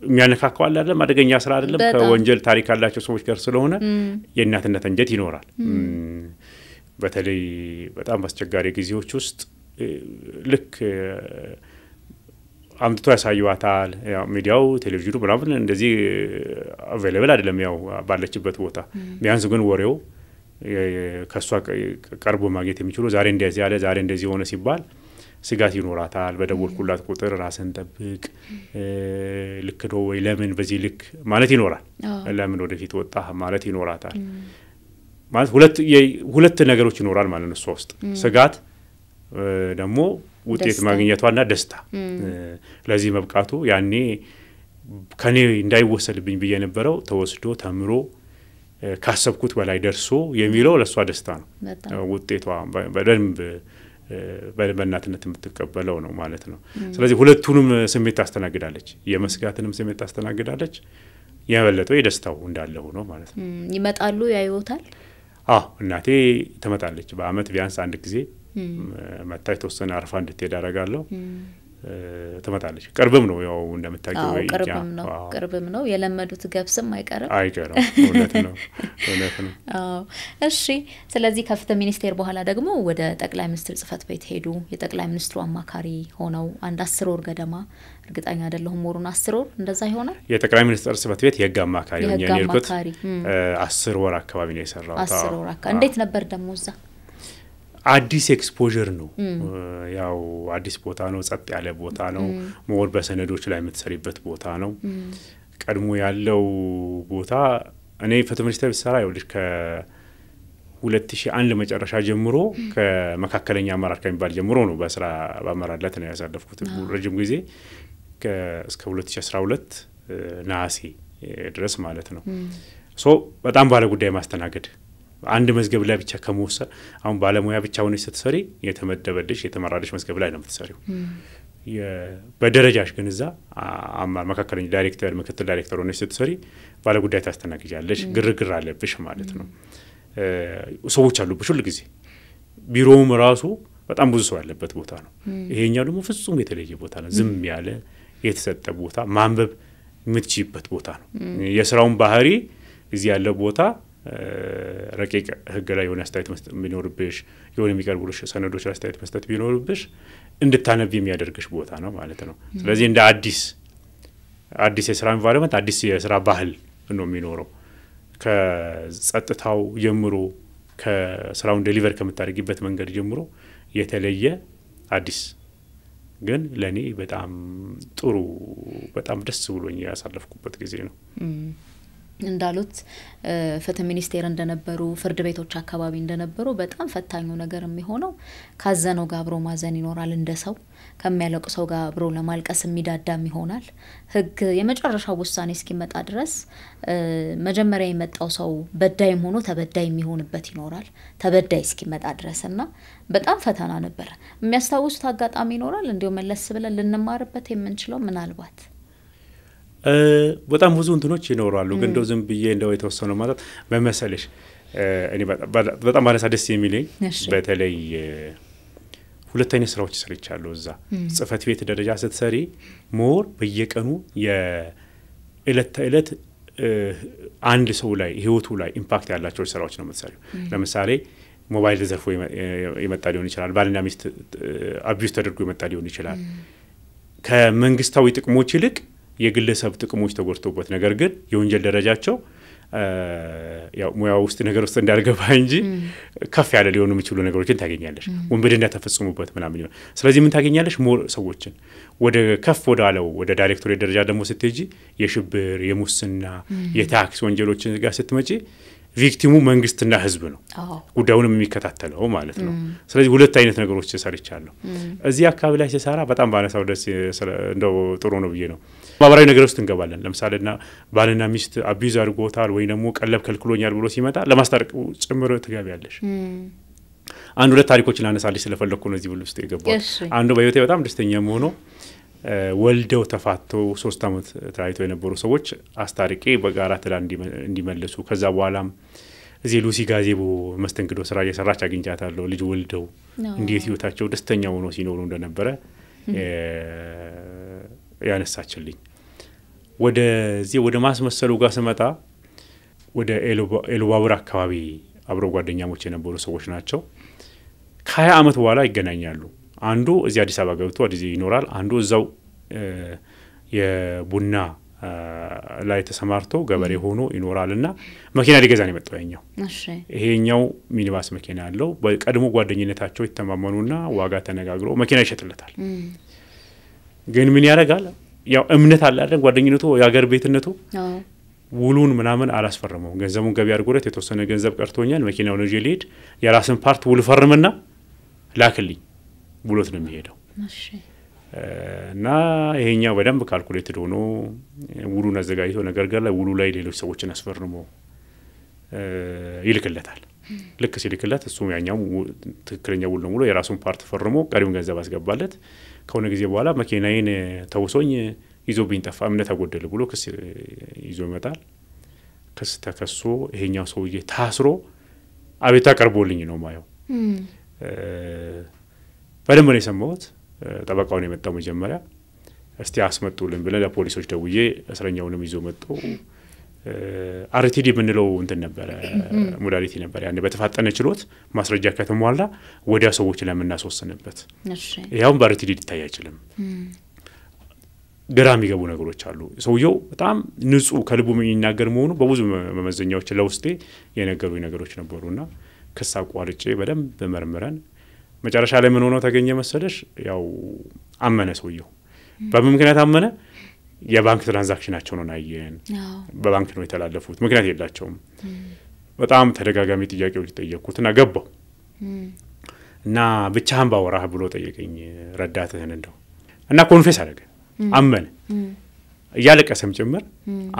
የሚያነካካው አለ አይደል አደገኛ ስራ አይደለም ከወንጀል ታሪክ ያላቸው ሰዎች ጋር ስለሆነ የእናትነት እንጀት ይኖራል በተለይ በጣም አስቸጋሪ ጊዜዎች ውስጥ ልክ አምጥቶ ያሳዩዋታል ያው ሚዲያው ቴሌቪዥኑ ምናምን እንደዚህ አቬሌብል አይደለም ያው ባለችበት ቦታ ቢያንስ ግን ወሬው ከሷ ቀርቦ ማግኘት የሚችሉ ዛሬ እንደዚህ ሆነ ሲባል ስጋት ይኖራታል በደወልኩላት ቁጥር ራስን ጠብቅ ልክ ነው ወይ ለምን በዚህ ልክ ማለት ይኖራል ለምን ወደፊት ወጣ ማለት ይኖራታል ማለት ሁለት ነገሮች ይኖራል ማለት ነው ሶስት ስጋት ደግሞ ውጤት ማግኘቷና ደስታ ለዚህ መብቃቱ ያኔ ከኔ እንዳይወሰድብኝ በየነበረው ተወስዶ ተምሮ ካሰብኩት በላይ ደርሶ የሚለው ለሷ ደስታ ነው ውጤቷ በደንብ በእናትነት የምትቀበለው ነው ማለት ነው ስለዚህ ሁለቱንም ስሜት ታስተናግዳለች የመስጋትንም ስሜት ታስተናግዳለች ያበለጠው የደስታው እንዳለው ነው ማለት ነው ይመጣሉ ያዩታል እናቴ ተመጣለች በአመት ቢያንስ አንድ ጊዜ መጣይ ተወሰነ አርፋ እንድትሄድ አደርጋለሁ ተመጣለች ቅርብም ነው ያው እንደምታውቂው ቅርብም ነው የለመዱት ገብስም አይቀርም እውነት ነው እሺ ስለዚህ ከፍትህ ሚኒስቴር በኋላ ደግሞ ወደ ጠቅላይ ሚኒስትር ጽፈት ቤት ሄዱ የጠቅላይ ሚኒስትሩ አማካሪ ሆነው አንድ 10 ወር ገደማ እርግጠኛ አይደለሁም ወሩን 10 ወር እንደዛ ይሆናል የጠቅላይ ሚኒስትር ጽፈት ቤት የህግ አማካሪ ሆኜ የሄድኩት 10 ወር አካባቢ ነው የሰራው 10 ወር አካባቢ እንዴት ነበር ደግሞ እዛ አዲስ ኤክስፖዠር ነው ያው አዲስ ቦታ ነው ጸጥ ያለ ቦታ ነው ሞር በሰነዶች ላይ የምትሰሪበት ቦታ ነው ቀድሞ ያለው ቦታ እኔ ፍትህ ሚኒስቴር ሲሰራ ይኸውልሽ ከ2001 መጨረሻ ጀምሮ ከመካከለኛ አመራር ከሚባል ጀምሮ ነው በስራ በአመራርነት ነው ያሳለፍኩት ረጅም ጊዜ እስከ 2012 ነሐሴ ድረስ ማለት ነው በጣም ባለ ጉዳይ ማስተናገድ አንድ መዝገብ ላይ ብቻ ከመወሰን አሁን ባለሙያ ብቻ ሆነሽ ስትሰሪ የተመደበልሽ የተመራለሽ መዝገብ ላይ ነው የምትሰሪው በደረጃሽ ግን እዛ መካከለኛ ዳይሬክተር ምክትል ዳይሬክተር ሆነሽ ስትሰሪ ባለ ጉዳይ ታስተናግጃለሽ ግርግር አለብሽ ማለት ነው ሰዎች አሉብሽ ሁሉ ጊዜ ቢሮውም ራሱ በጣም ብዙ ሰው ያለበት ቦታ ነው ይሄኛው ደግሞ ፍጹም የተለየ ቦታ ነው ዝም ያለ የተሰጠ ቦታ ማንበብ የምትችይበት ቦታ ነው የስራውን ባህሪ እዚህ ያለው ቦታ ረቂቅ ህግ ላይ የሆነ አስተያየት መስጠት ቢኖርብሽ የሆነ የሚቀርቡልሽ ሰነዶች ላይ አስተያየት መስጠት ቢኖርብሽ እንድታነብ የሚያደርግሽ ቦታ ነው ማለት ነው ስለዚህ እንደ አዲስ የስራ ኢንቫይሮንመንት አዲስ የስራ ባህል ነው የሚኖረው ከጸጥታው ጀምሮ ከስራውን ዴሊቨር ከምታደርጊበት መንገድ ጀምሮ የተለየ አዲስ ግን ለኔ በጣም ጥሩ በጣም ደስ ብሎኝ ያሳለፍኩበት ጊዜ ነው እንዳሉት ፍትህ ሚኒስቴር እንደነበሩ ፍርድ ቤቶች አካባቢ እንደነበሩ በጣም ፈታኙ ነገር የሚሆነው ካዘነው ጋር አብሮ ማዘን ይኖራል እንደሰው ከሚያለቁ ሰው ጋር አብሮ ለማልቀስ የሚዳዳም ይሆናል ህግ የመጨረሻው ውሳኔ እስኪመጣ ድረስ መጀመሪያ የመጣው ሰው በዳይም ሆኖ ተበዳይ የሚሆንበት ይኖራል ተበዳይ እስኪመጣ ድረስና በጣም ፈተና ነበር የሚያስታውሱት አጋጣሚ ይኖራል እንዴው መለስ ብለን ልንማርበት የምንችለው ምናልባት በጣም ብዙ እንትኖች ይኖራሉ ግን እንደው ዝም ብዬ እንደው የተወሰነው ማለት በመሰለሽ እኔ በጣም ባነሳ ደስ የሚለኝ በተለይ ሁለተኛ ስራዎች ሰርቻለሁ እዛ ጽፈት ቤት ደረጃ ስትሰሪ ሞር በየቀኑ የእለት አንድ ሰው ላይ ህይወቱ ላይ ኢምፓክት ያላቸው ስራዎች ነው የምትሰሪው ለምሳሌ ሞባይል ዘርፎ የመጣ ሊሆን ይችላል ባልና ሚስት አቢዩዝ ተደርጎ የመጣ ሊሆን ይችላል ከመንግስታዊ ጥቅሞች ይልቅ የግለሰብ ጥቅሞች ተጎድተውበት ነገር ግን የወንጀል ደረጃቸው ያው ሙያው ውስጥ ነገር ውስጥ እንዳልገባ እንጂ ከፍ ያለ ሊሆኑ የሚችሉ ነገሮችን ታገኛለሽ ወንበዴና ተፈጽሞበት ምናምን ይሆናል ስለዚህ ምን ታገኛለሽ ሞር ሰዎችን ወደ ከፍ ወዳለው ወደ ዳይሬክቶሬት ደረጃ ደግሞ ስትሄጂ የሽብር የሙስና የታክስ ወንጀሎችን ጋር ስትመጪ ቪክቲሙ መንግስትና ህዝብ ነው ጉዳዩንም የሚከታተለው ማለት ነው ስለዚህ ሁለት አይነት ነገሮች ሰርቻለሁ እዚህ አካባቢ ላይ ሲሰራ በጣም ባነሳው ደስ እንደው ጥሩ ነው ብዬ ነው ማብራሪ ነገር ውስጥ እንገባለን ለምሳሌና ባልና ሚስት አቢዩዝ አድርጎታል ወይ ደግሞ ቀለብ ከልክሎኛል ብሎ ሲመጣ ለማስታረቅ ጭምር ትገቢያለሽ አንድ ሁለት ታሪኮችን ላነሳልሽ ስለፈለኩ ነው እዚህ ብሉ ውስጥ የገባው አንዱ በህይወቴ በጣም ደስተኛ ሆኖ ወልደው ተፋተው 3 አመት ተራይተው የነበሩ ሰዎች አስታርቄ በጋራ ትዳር እንዲመለሱ ከዛ በኋላም እዚህ ሉሲ ጋዜቦ መስተንግዶ ስራ እየሰራች አግኝቻታለሁ ልጅ ወልደው እንዴት ህይወታቸው ደስተኛ ሆኖ ሲኖሩ እንደነበረ ያነሳችልኝ ወደ ማስመሰሉ ጋር ስመጣ ወደ ኤሉባቡር አካባቢ አብሮ ጓደኛሞች የነበሩ ሰዎች ናቸው ከ20 አመት በኋላ ይገናኛሉ አንዱ እዚህ አዲስ አበባ ገብቶ እዚህ ይኖራል አንዱ እዛው የቡና ላይ ተሰማርቶ ገበሬ ሆኖ ይኖራልና መኪና ሊገዛ ነው የመጣው ይሄኛው ሚኒባስ መኪና ያለው በቀድሞ ጓደኝነታቸው ይተማመኑና ዋጋ ተነጋግረው መኪና ይሸጥለታል ግን ምን ያረጋል ያው እምነት አለ አይደል ጓደኝነቱ ያገር ቤትነቱ ውሉን ምናምን አላስፈረመው ገንዘቡን ገቢ አድርጎለት የተወሰነ ገንዘብ ቀርቶኛል መኪናው ነው ሊሄድ የራስን ፓርት ውል ፈርምና ላክልኝ ብሎት ነው የሚሄደው እና ይሄኛው በደንብ ካልኩሌትድ ሆኖ ውሉን አዘጋጅቶ ነገር ጋር ላይ ውሉ ላይ ሌሎች ሰዎችን አስፈርሞ ይልክለታል ልክ ሲልክለት እሱ ያኛው ትክክለኛ ውል ነው ብሎ የራሱን ፓርት ፈርሞ ቀሪውን ገንዘብ አስገባለት ከሆነ ጊዜ በኋላ መኪናዬን ተውሶኝ ይዞብኝ ጠፋ እምነት አጎደለ ብሎ ክስ ይዞ ይመጣል ክስ ተከሶ ይሄኛው ሰውዬ ታስሮ አቤት አቀርቦልኝ ነው ማየው በደንብ ነው የሰማሁት ጠበቃውን የመጣው መጀመሪያ እስቲ አስመጡልን ብለ ለፖሊሶች ደውዬ እስረኛውንም ይዞ መጥቶ አርቲዲ ምንለው እንትን ነበር ሞዳሊቲ ነበር ያኔ በተፋጠነ ችሎት ማስረጃ ከተሟላ ወዲያ ሰዎች ለምናስወስንበት ያው በአርቲዲ ሊታይ አይችልም ግራም ይገቡ ነገሮች አሉ ሰውየው በጣም ንጹህ ከልቡ የሚናገር መሆኑ በብዙ መመዘኛዎች ለውስጤ የነገሩ ነገሮች ነበሩና ክስ አቋርጬ በደንብ መርመረን መጨረሻ ላይ ምን ሆኖ ተገኘ መሰለሽ ያው አመነ ሰውየው በምን ምክንያት አመነ የባንክ ትራንዛክሽናቸው ነው ናየን በባንክ ነው የተላለፉት ምክንያት የላቸውም በጣም ተደጋጋሚ ጥያቄዎች ጠየቁትና ገባው እና ብቻህን ባወራህ ብሎ ጠየቀኝ ረዳትህን እንደው እና ኮንፌስ አደረገ አመነ ያለቀሰም ጭምር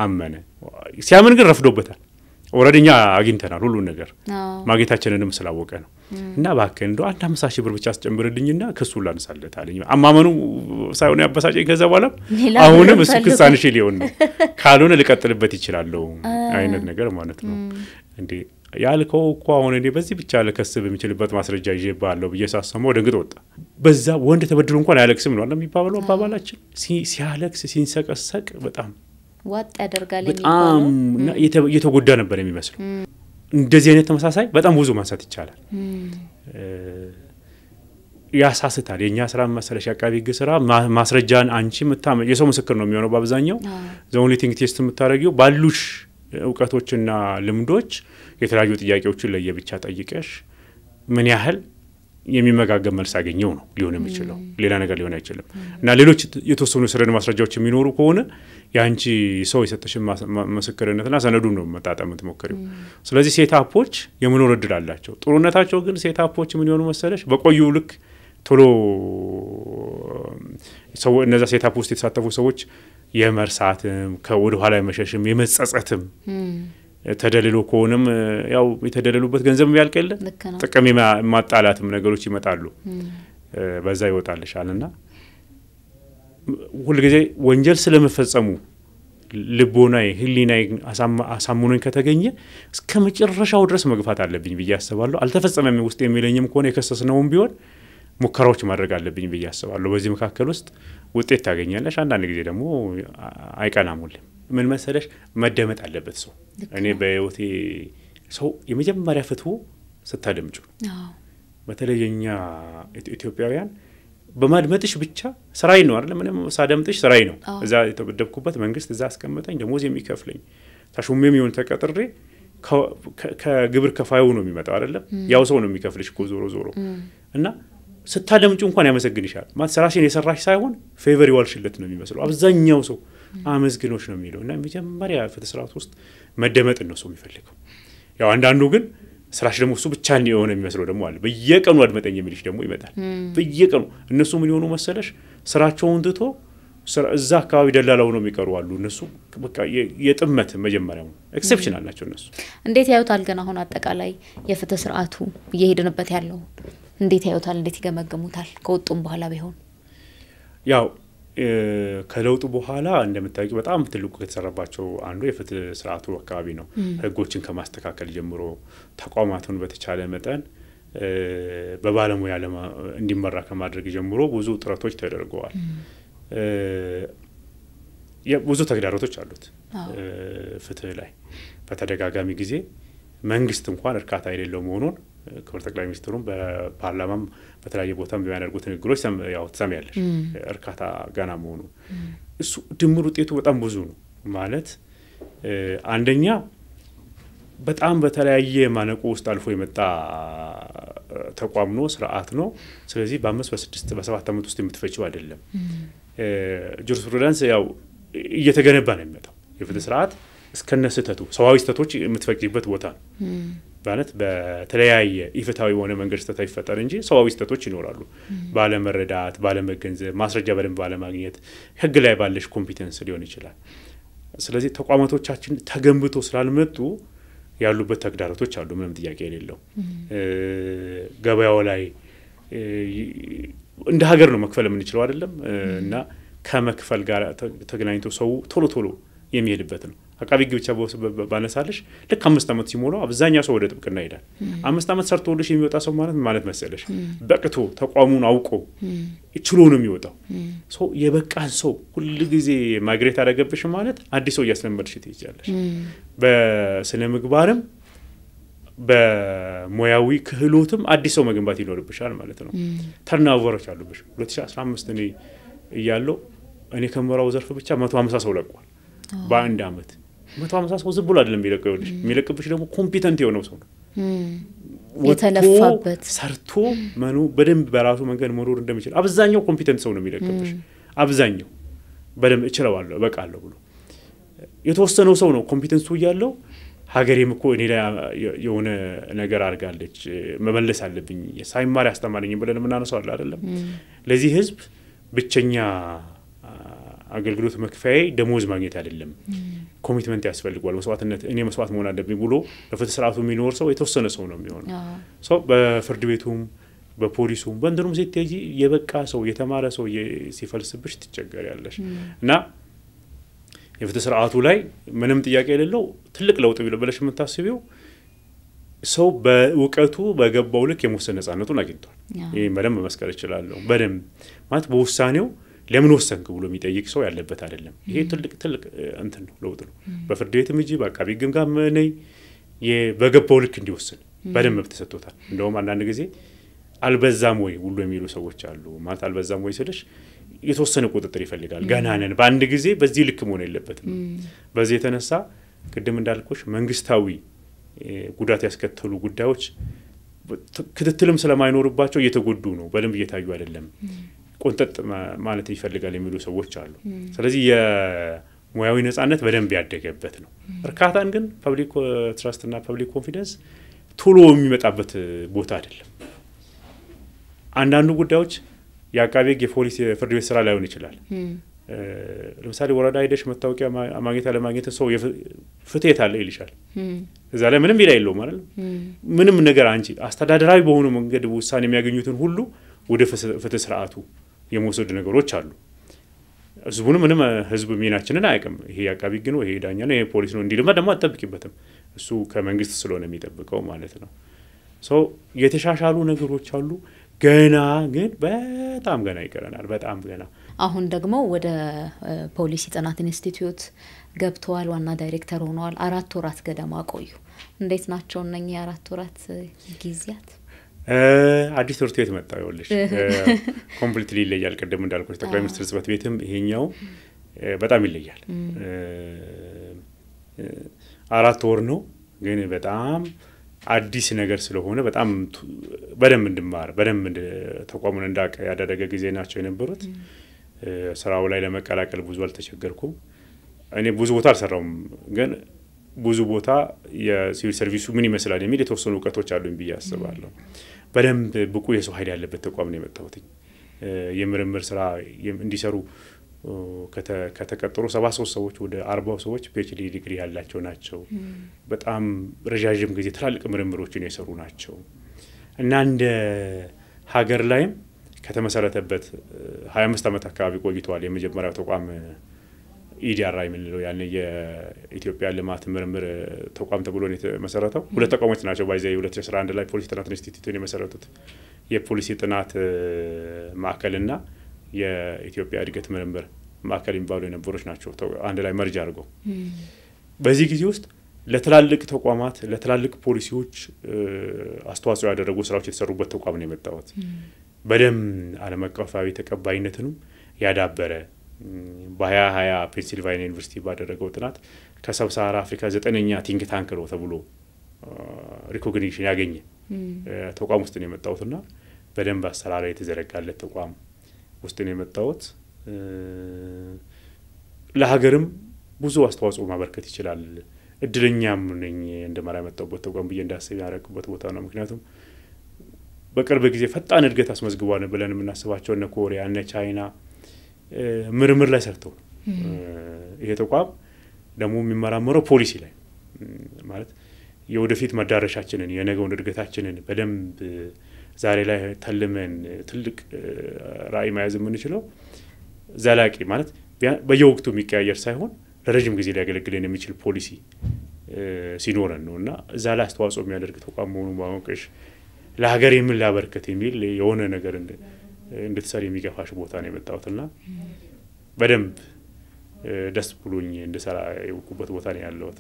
አመነ ሲያምን ግን ረፍዶበታል ኦሬዲኛ አግኝተናል ሁሉ ነገር ማግኘታችንንም ስላወቀ ነው እና ባከን እንደው 50,000 ብር ብቻ አስጨምርልኝና ከሱ ላንሳለት አለኝ አማመኑ ሳይሆን ያበሳጨኝ ከዛ በኋላ አሁንም እሱ ክሳንሽ ሊሆን ነው ካልሆነ ልቀጥልበት ይችላል አይነት ነገር ማለት ነው እንዴ ያልከው እኮ አሁን እኔ በዚህ ብቻ ለከስብ የሚችልበት ማስረጃ ይዤባለሁ በየሳሰመው ደንግጦ ወጣ በዛ ወንድ ተበድሎ እንኳን አያለቅስም ነው እንደሚባለው አባባላችን ሲያለቅስ ሲንሰቀሰቅ በጣም ዋጥ ያደርጋል በጣም የተጎዳ ነበር የሚመስለው እንደዚህ አይነት ተመሳሳይ በጣም ብዙ ማንሳት ይቻላል ያሳስታል የኛ ስራ መሰለሽ አቃቢ ህግ ስራ ማስረጃን አንቺ የሰው ምስክር ነው የሚሆነው በአብዛኛው the only thing ቴስት የምታረጊው ባሉሽ ዕውቀቶችና ልምዶች የተለያዩ ጥያቄዎችን ለየብቻ ጠይቀሽ ምን ያህል የሚመጋገብ መልስ አገኘው ነው ሊሆን የሚችለው ሌላ ነገር ሊሆን አይችልም እና ሌሎች የተወሰኑ ሰነድ ማስረጃዎች የሚኖሩ ከሆነ ያንቺ ሰው የሰጠሽ መስክርነትና ሰነዱን ነው መጣጣም ተሞክሪው ስለዚህ ሴታፖች የመኖር እድል አላቸው ጥሩነታቸው ግን ሴታፖች ምን ይሆኑ መሰለሽ በቆዩ ልክ ቶሎ ሰው እነዛ ሴታፕ ውስጥ የተሳተፉ ሰዎች የመርሳትም ከወደ ኋላ የመሸሽም የመጸጸትም ተደልሎ ከሆነም ያው የተደለሉበት ገንዘብ ያልቀለ ጥቅም ማጣላትም ነገሮች ይመጣሉ በዛ ይወጣልሻልና ሁሉ ጊዜ ወንጀል ስለመፈጸሙ ልቦናይ ህሊናይ አሳሙነኝ ከተገኘ እስከመጨረሻው ድረስ መግፋት አለብኝ ብዬ አስባለሁ አልተፈጸመም ውስጥ የሚለኝም ከሆነ የከሰስነውም ቢሆን ሙከራዎች ማድረግ አለብኝ ብዬ አስባለሁ በዚህ መካከል ውስጥ ውጤት ታገኛለሽ አንዳንድ ጊዜ ደግሞ አይቀናሙልም ምን መሰለሽ መደመጥ አለበት ሰው እኔ በህይወቴ ሰው የመጀመሪያ ፍትው ስታደምጩ በተለየኛ ኢትዮጵያውያን በማድመጥሽ ብቻ ስራይ ነው አይደል ምንም ሳደምጥሽ ስራይ ነው እዛ የተበደብኩበት መንግስት እዛ አስቀመጠኝ ደሞዝ የሚከፍለኝ ታሹሜም ይሁን ተቀጥሬ ከግብር ከፋዩ ነው የሚመጣው አይደል ያው ሰው ነው የሚከፍልሽ ዞሮ እና ስታደምጩ እንኳን ያመሰግንሻል ማለት ስራሽን የሰራሽ ሳይሆን ፌቨር ይዋልሽለት ነው የሚመስለው አብዛኛው ሰው አመስግኖሽ ነው የሚለው እና መጀመሪያ ፍትህ ስርዓት ውስጥ መደመጥ ነው ሰው የሚፈልገው ያው አንዳንዱ ግን ስራሽ ደግሞ እሱ ብቻ ነው የሚመስለው ደግሞ አለ በየቀኑ አድመጠኝ የሚልሽ ደግሞ ይመጣል በየቀኑ እነሱ ምን ይሆኑ መሰለሽ ስራቸውን ትቶ እዛ አካባቢ ደላላው ነው የሚቀሩ አሉ እነሱ በቃ የጥመት መጀመሪያው ኤክሰፕሽናል ናቸው እነሱ እንዴት ያዩታል ግን አሁን አጠቃላይ የፍትህ ስርዓቱ እየሄድንበት ያለው እንዴት ያዩታል እንዴት ይገመገሙታል ከወጡም በኋላ ቢሆን ያው ከለውጡ በኋላ እንደምታውቁ በጣም ትልቁ ከተሰራባቸው አንዱ የፍትህ ስርዓቱ አካባቢ ነው ህጎችን ከማስተካከል ጀምሮ ተቋማቱን በተቻለ መጠን በባለሙያ እንዲመራ ከማድረግ ጀምሮ ብዙ ጥረቶች ተደርገዋል ብዙ ተግዳሮቶች አሉት ፍትህ ላይ በተደጋጋሚ ጊዜ መንግስት እንኳን እርካታ የሌለው መሆኑን ክብር ጠቅላይ ሚኒስትሩም በፓርላማም በተለያየ ቦታም በሚያደርጉት ንግግሮች ያው ተሰማያለሽ እርካታ ገና መሆኑ እሱ ድምር ውጤቱ በጣም ብዙ ነው ማለት አንደኛ በጣም በተለያየ ማነቆ ውስጥ አልፎ የመጣ ተቋም ነው ስርዓት ነው ስለዚህ በ5 በ6 በ7 አመት ውስጥ የምትፈጪው አይደለም ጁሪስፕሩደንስ ያው እየተገነባ ነው የሚመጣው የፍትህ ስርዓት እስከነስተቱ ሰዋዊ ስተቶች የምትፈቂበት ቦታ ማለት በተለያየ ኢፍታዊ ሆነ መንገድ ስተታ ይፈጠር እንጂ ሰዋዊ ስተቶች ይኖራሉ ባለ መረዳት ባለ መገንዘብ ማስረጃ በደንብ ባለ ማግኘት ህግ ላይ ባለሽ ኮምፒተንስ ሊሆን ይችላል ስለዚህ ተቋማቶቻችን ተገንብቶ ስላልመጡ ያሉበት ተግዳሮቶች አሉ ምንም ጥያቄ የሌለው ገበያው ላይ እንደ ሀገር ነው መክፈል የምንችለው አይደለም እና ከመክፈል ጋር ተገናኝቶ ሰው ቶሎ የሚሄድበት ነው አቃቢ ህግ ብቻ ባነሳለሽ ልክ 5 አመት ሲሞላው አብዛኛው ሰው ወደ ጥብቅና ይሄዳል 5 አመት ሰርቶልሽ የሚወጣ ሰው ማለት መሰለሽ በቅቶ ተቋሙን አውቆ ይችሉ ነው የሚወጣው ሰው የበቃን ሰው ሁሉ ጊዜ ማግሬት አደረገብሽ ማለት አዲስ ሰው ያስለመድሽ ትይቻለሽ በስነ ምግባርም በሞያዊ ክህሎትም አዲስ ሰው መገንባት ይኖርብሻል ማለት ነው ተርናቨሮች አሉብሽ 2015 እኔ እያለው እኔ ከመራው ዘርፍ ብቻ 150 ሰው ለቋል በአንድ አመት 150 ሰው ዝም ብሎ አይደለም የሚለቀውልሽ የሚለቅብሽ ደግሞ ኮምፒተንት የሆነው ሰው ነው የተለፋበት ሰርቶ ማኑ በደንብ በራሱ መንገድ መኖር እንደሚችል አብዛኛው ኮምፒተንት ሰው ነው የሚለቅብሽ አብዛኛው በደንብ እችለዋለሁ በቃለሁ ብሎ የተወሰነው ሰው ነው ኮምፒተንሱ ያለው ሀገሬም እኮ እኔ ላይ የሆነ ነገር አርጋለች መመለስ አለብኝ ሳይማር ያስተማረኝ ብለን ምናነሳው አይደለም ለዚህ ህዝብ ብቸኛ አገልግሎት መክፈያ ደሞዝ ማግኘት አይደለም ኮሚትመንት ያስፈልጋል መስዋዕትነት እኔ መስዋዕት መሆን አለብኝ ብሎ ለፍትህ ስርዓቱ የሚኖር ሰው የተወሰነ ሰው ነው የሚሆነው ሰው በፍርድ ቤቱም በፖሊሱም በእንደሩም ሲተጂ የበቃ ሰው የተማረ ሰው ሲፈልስብሽ ትቸገሪያለሽ እና የፍትህ ስርዓቱ ላይ ምንም ጥያቄ የሌለው ትልቅ ለውጥ ብለሽ የምታስቢው ሰው በእውቀቱ በገባው ልክ የመወሰን ነፃነቱን አግኝቷል ይሄ በደንብ መስከር ይችላል በደንብ ማለት በውሳኔው ለምን ወሰንክ ብሎ የሚጠይቅ ሰው ያለበት አይደለም ይሄ ትልቅ እንትን ነው ለውጥ ነው በፍርድ ቤትም እንጂ በአቃቢ ህግም ጋር ነይ በገባው ልክ እንዲወስን በደንብ መብት ተሰጥቶታል እንደውም አንዳንድ ጊዜ አልበዛም ወይ ሁሉ የሚሉ ሰዎች አሉ ማለት አልበዛም ወይ ስለሽ የተወሰነ ቁጥጥር ይፈልጋል ገናነን በአንድ ጊዜ በዚህ ልክ መሆን የለበትም በዚህ የተነሳ ቅድም እንዳልኩሽ መንግስታዊ ጉዳት ያስከተሉ ጉዳዮች ክትትልም ስለማይኖርባቸው እየተጎዱ ነው በደንብ እየታዩ አይደለም ቆንጠጥ ማለት ይፈልጋል የሚሉ ሰዎች አሉ ስለዚህ የሙያዊ ነፃነት በደንብ ያደገበት ነው እርካታን ግን ፐብሊክ ትራስት እና ፐብሊክ ኮንፊደንስ ቶሎ የሚመጣበት ቦታ አይደለም አንዳንዱ ጉዳዮች የአቃቤ ህግ የፖሊስ ፍርድ ቤት ስራ ላይሆን ይችላል ለምሳሌ ወረዳ ሄደሽ መታወቂያ ማግኘት ለማግኘት ሰው ፍትህ አለ ይልሻል እዛ ላይ ምንም ይላ የለው ማለት ምንም ነገር አንቺ አስተዳደራዊ በሆነ መንገድ ውሳኔ የሚያገኙትን ሁሉ ወደ ፍትህ ስርዓቱ የመውሰድ ነገሮች አሉ ህዝቡን ምንም ህዝብ ሚናችንን አያውቅም ይሄ አቃቢ ህግ ነው ይሄ ዳኛ ነው ይሄ ፖሊስ ነው እንዲልማ ደግሞ አትጠብቂበትም እሱ ከመንግስት ስለሆነ የሚጠብቀው ማለት ነው ሶ የተሻሻሉ ነገሮች አሉ ገና ግን በጣም ገና ይቀረናል በጣም ገና አሁን ደግሞ ወደ ፖሊሲ ጥናት ኢንስቲትዩት ገብተዋል ዋና ዳይሬክተር ሆነዋል 4 ወራት ገደማ ቆዩ እንዴት ናቸው እነኚህ 4 ወራት ጊዜያት አዲስ ትምህርት ቤት መጣ ይወልሽ ኮምፕሊትሊ ይለያል ቀደም እንዳልኩት ጠቅላይ ሚኒስትር ጽህፈት ቤትም ይሄኛው በጣም ይለያል 4 ወር ነው ግን በጣም አዲስ ነገር ስለሆነ በጣም በደንብ እንድማር በደንብ ተቋሙን እንዳቀ ያደረገ ጊዜ ናቸው የነበሩት ስራው ላይ ለመቀላቀል ብዙ አልተቸገርኩም እኔ ብዙ ቦታ አልሰራውም ግን ብዙ ቦታ የሲቪል ሰርቪሱ ምን ይመስላል የሚል የተወሰኑ እውቀቶች አሉኝ ብዬ አስባለሁ በደንብ ብቁ የሰው ኃይል ያለበት ተቋም ነው የመጣሁት የምርምር ስራ እንዲሰሩ ከተቀጠሩ 73 ሰዎች ወደ 40 ሰዎች ፒኤችዲ ዲግሪ ያላቸው ናቸው። በጣም ረጃጅም ጊዜ ትላልቅ ምርምሮችን የሰሩ ናቸው እና እንደ ሀገር ላይም ከተመሰረተበት 25 ዓመት አካባቢ ቆይቷል። የመጀመሪያው ተቋም ኢዲአርአይ የምንለው ያን የኢትዮጵያ ልማት ምርምር ተቋም ተብሎ ነው የተመሰረተው። ሁለት ተቋሞች ናቸው ባይዘይ 2011 ላይ ፖሊሲ ጥናት ኢንስቲትዩትን የመሰረቱት የፖሊሲ ጥናት ማዕከልና የኢትዮጵያ እድገት ምርምር ማዕከል የሚባሉ የነበሩት ናቸው አንድ ላይ መርጅ አድርገው በዚህ ጊዜ ውስጥ ለትላልቅ ተቋማት ለትላልቅ ፖሊሲዎች አስተዋጽኦ ያደረጉ ስራዎች የተሰሩበት ተቋም ነው የመጣው። በደም ዓለም አቀፋዊ ተቀባይነቱንም ያዳበረ በ2020 ፔንሲልቫኒያ ዩኒቨርሲቲ ባደረገው ጥናት ከሰብሳሃራ አፍሪካ 9ኛ ቲንክ ታንክ ነው ተብሎ ሪኮግኒሽን ያገኘ ተቋም ውስጥ ነው የመጣውና በደንብ አሰራር የተዘረጋለት ተቋም ውስጥ ነው የመጣውት። ለሀገርም ብዙ አስተዋጽኦ ማበርከት ይችላል። እድለኛም ነኝ እንደማራ መጣውበት ተቋም ብዬ እንዳስብ ያረኩበት ቦታ ነው። ምክንያቱም በቅርብ ጊዜ ፈጣን እድገት አስመዝግቧል ብለን የምናስባቸው እነ ኮሪያ እነ ቻይና ምርምር ላይ ሰርተው ይሄ ተቋም ደግሞ የሚመራመረው ፖሊሲ ላይ ማለት የወደፊት መዳረሻችንን የነገውን እድገታችንን በደንብ ዛሬ ላይ ተልመን ትልቅ ራዕይ መያዝ የምንችለው ዘላቂ ማለት በየወቅቱ የሚቀያየር ሳይሆን ለረጅም ጊዜ ሊያገለግለን የሚችል ፖሊሲ ሲኖረን ነውና እዛ ላይ አስተዋጽኦ የሚያደርግ ተቋም መሆኑን ማወቅሽ ለሀገር ምን ላበርከት የሚል የሆነ ነገር እንድትሰሪ የሚገፋሽ ቦታ ነው የመጣውትና በደንብ ደስ ብሎኝ እንድሰራ የወኩበት ቦታ ነው ያለውት።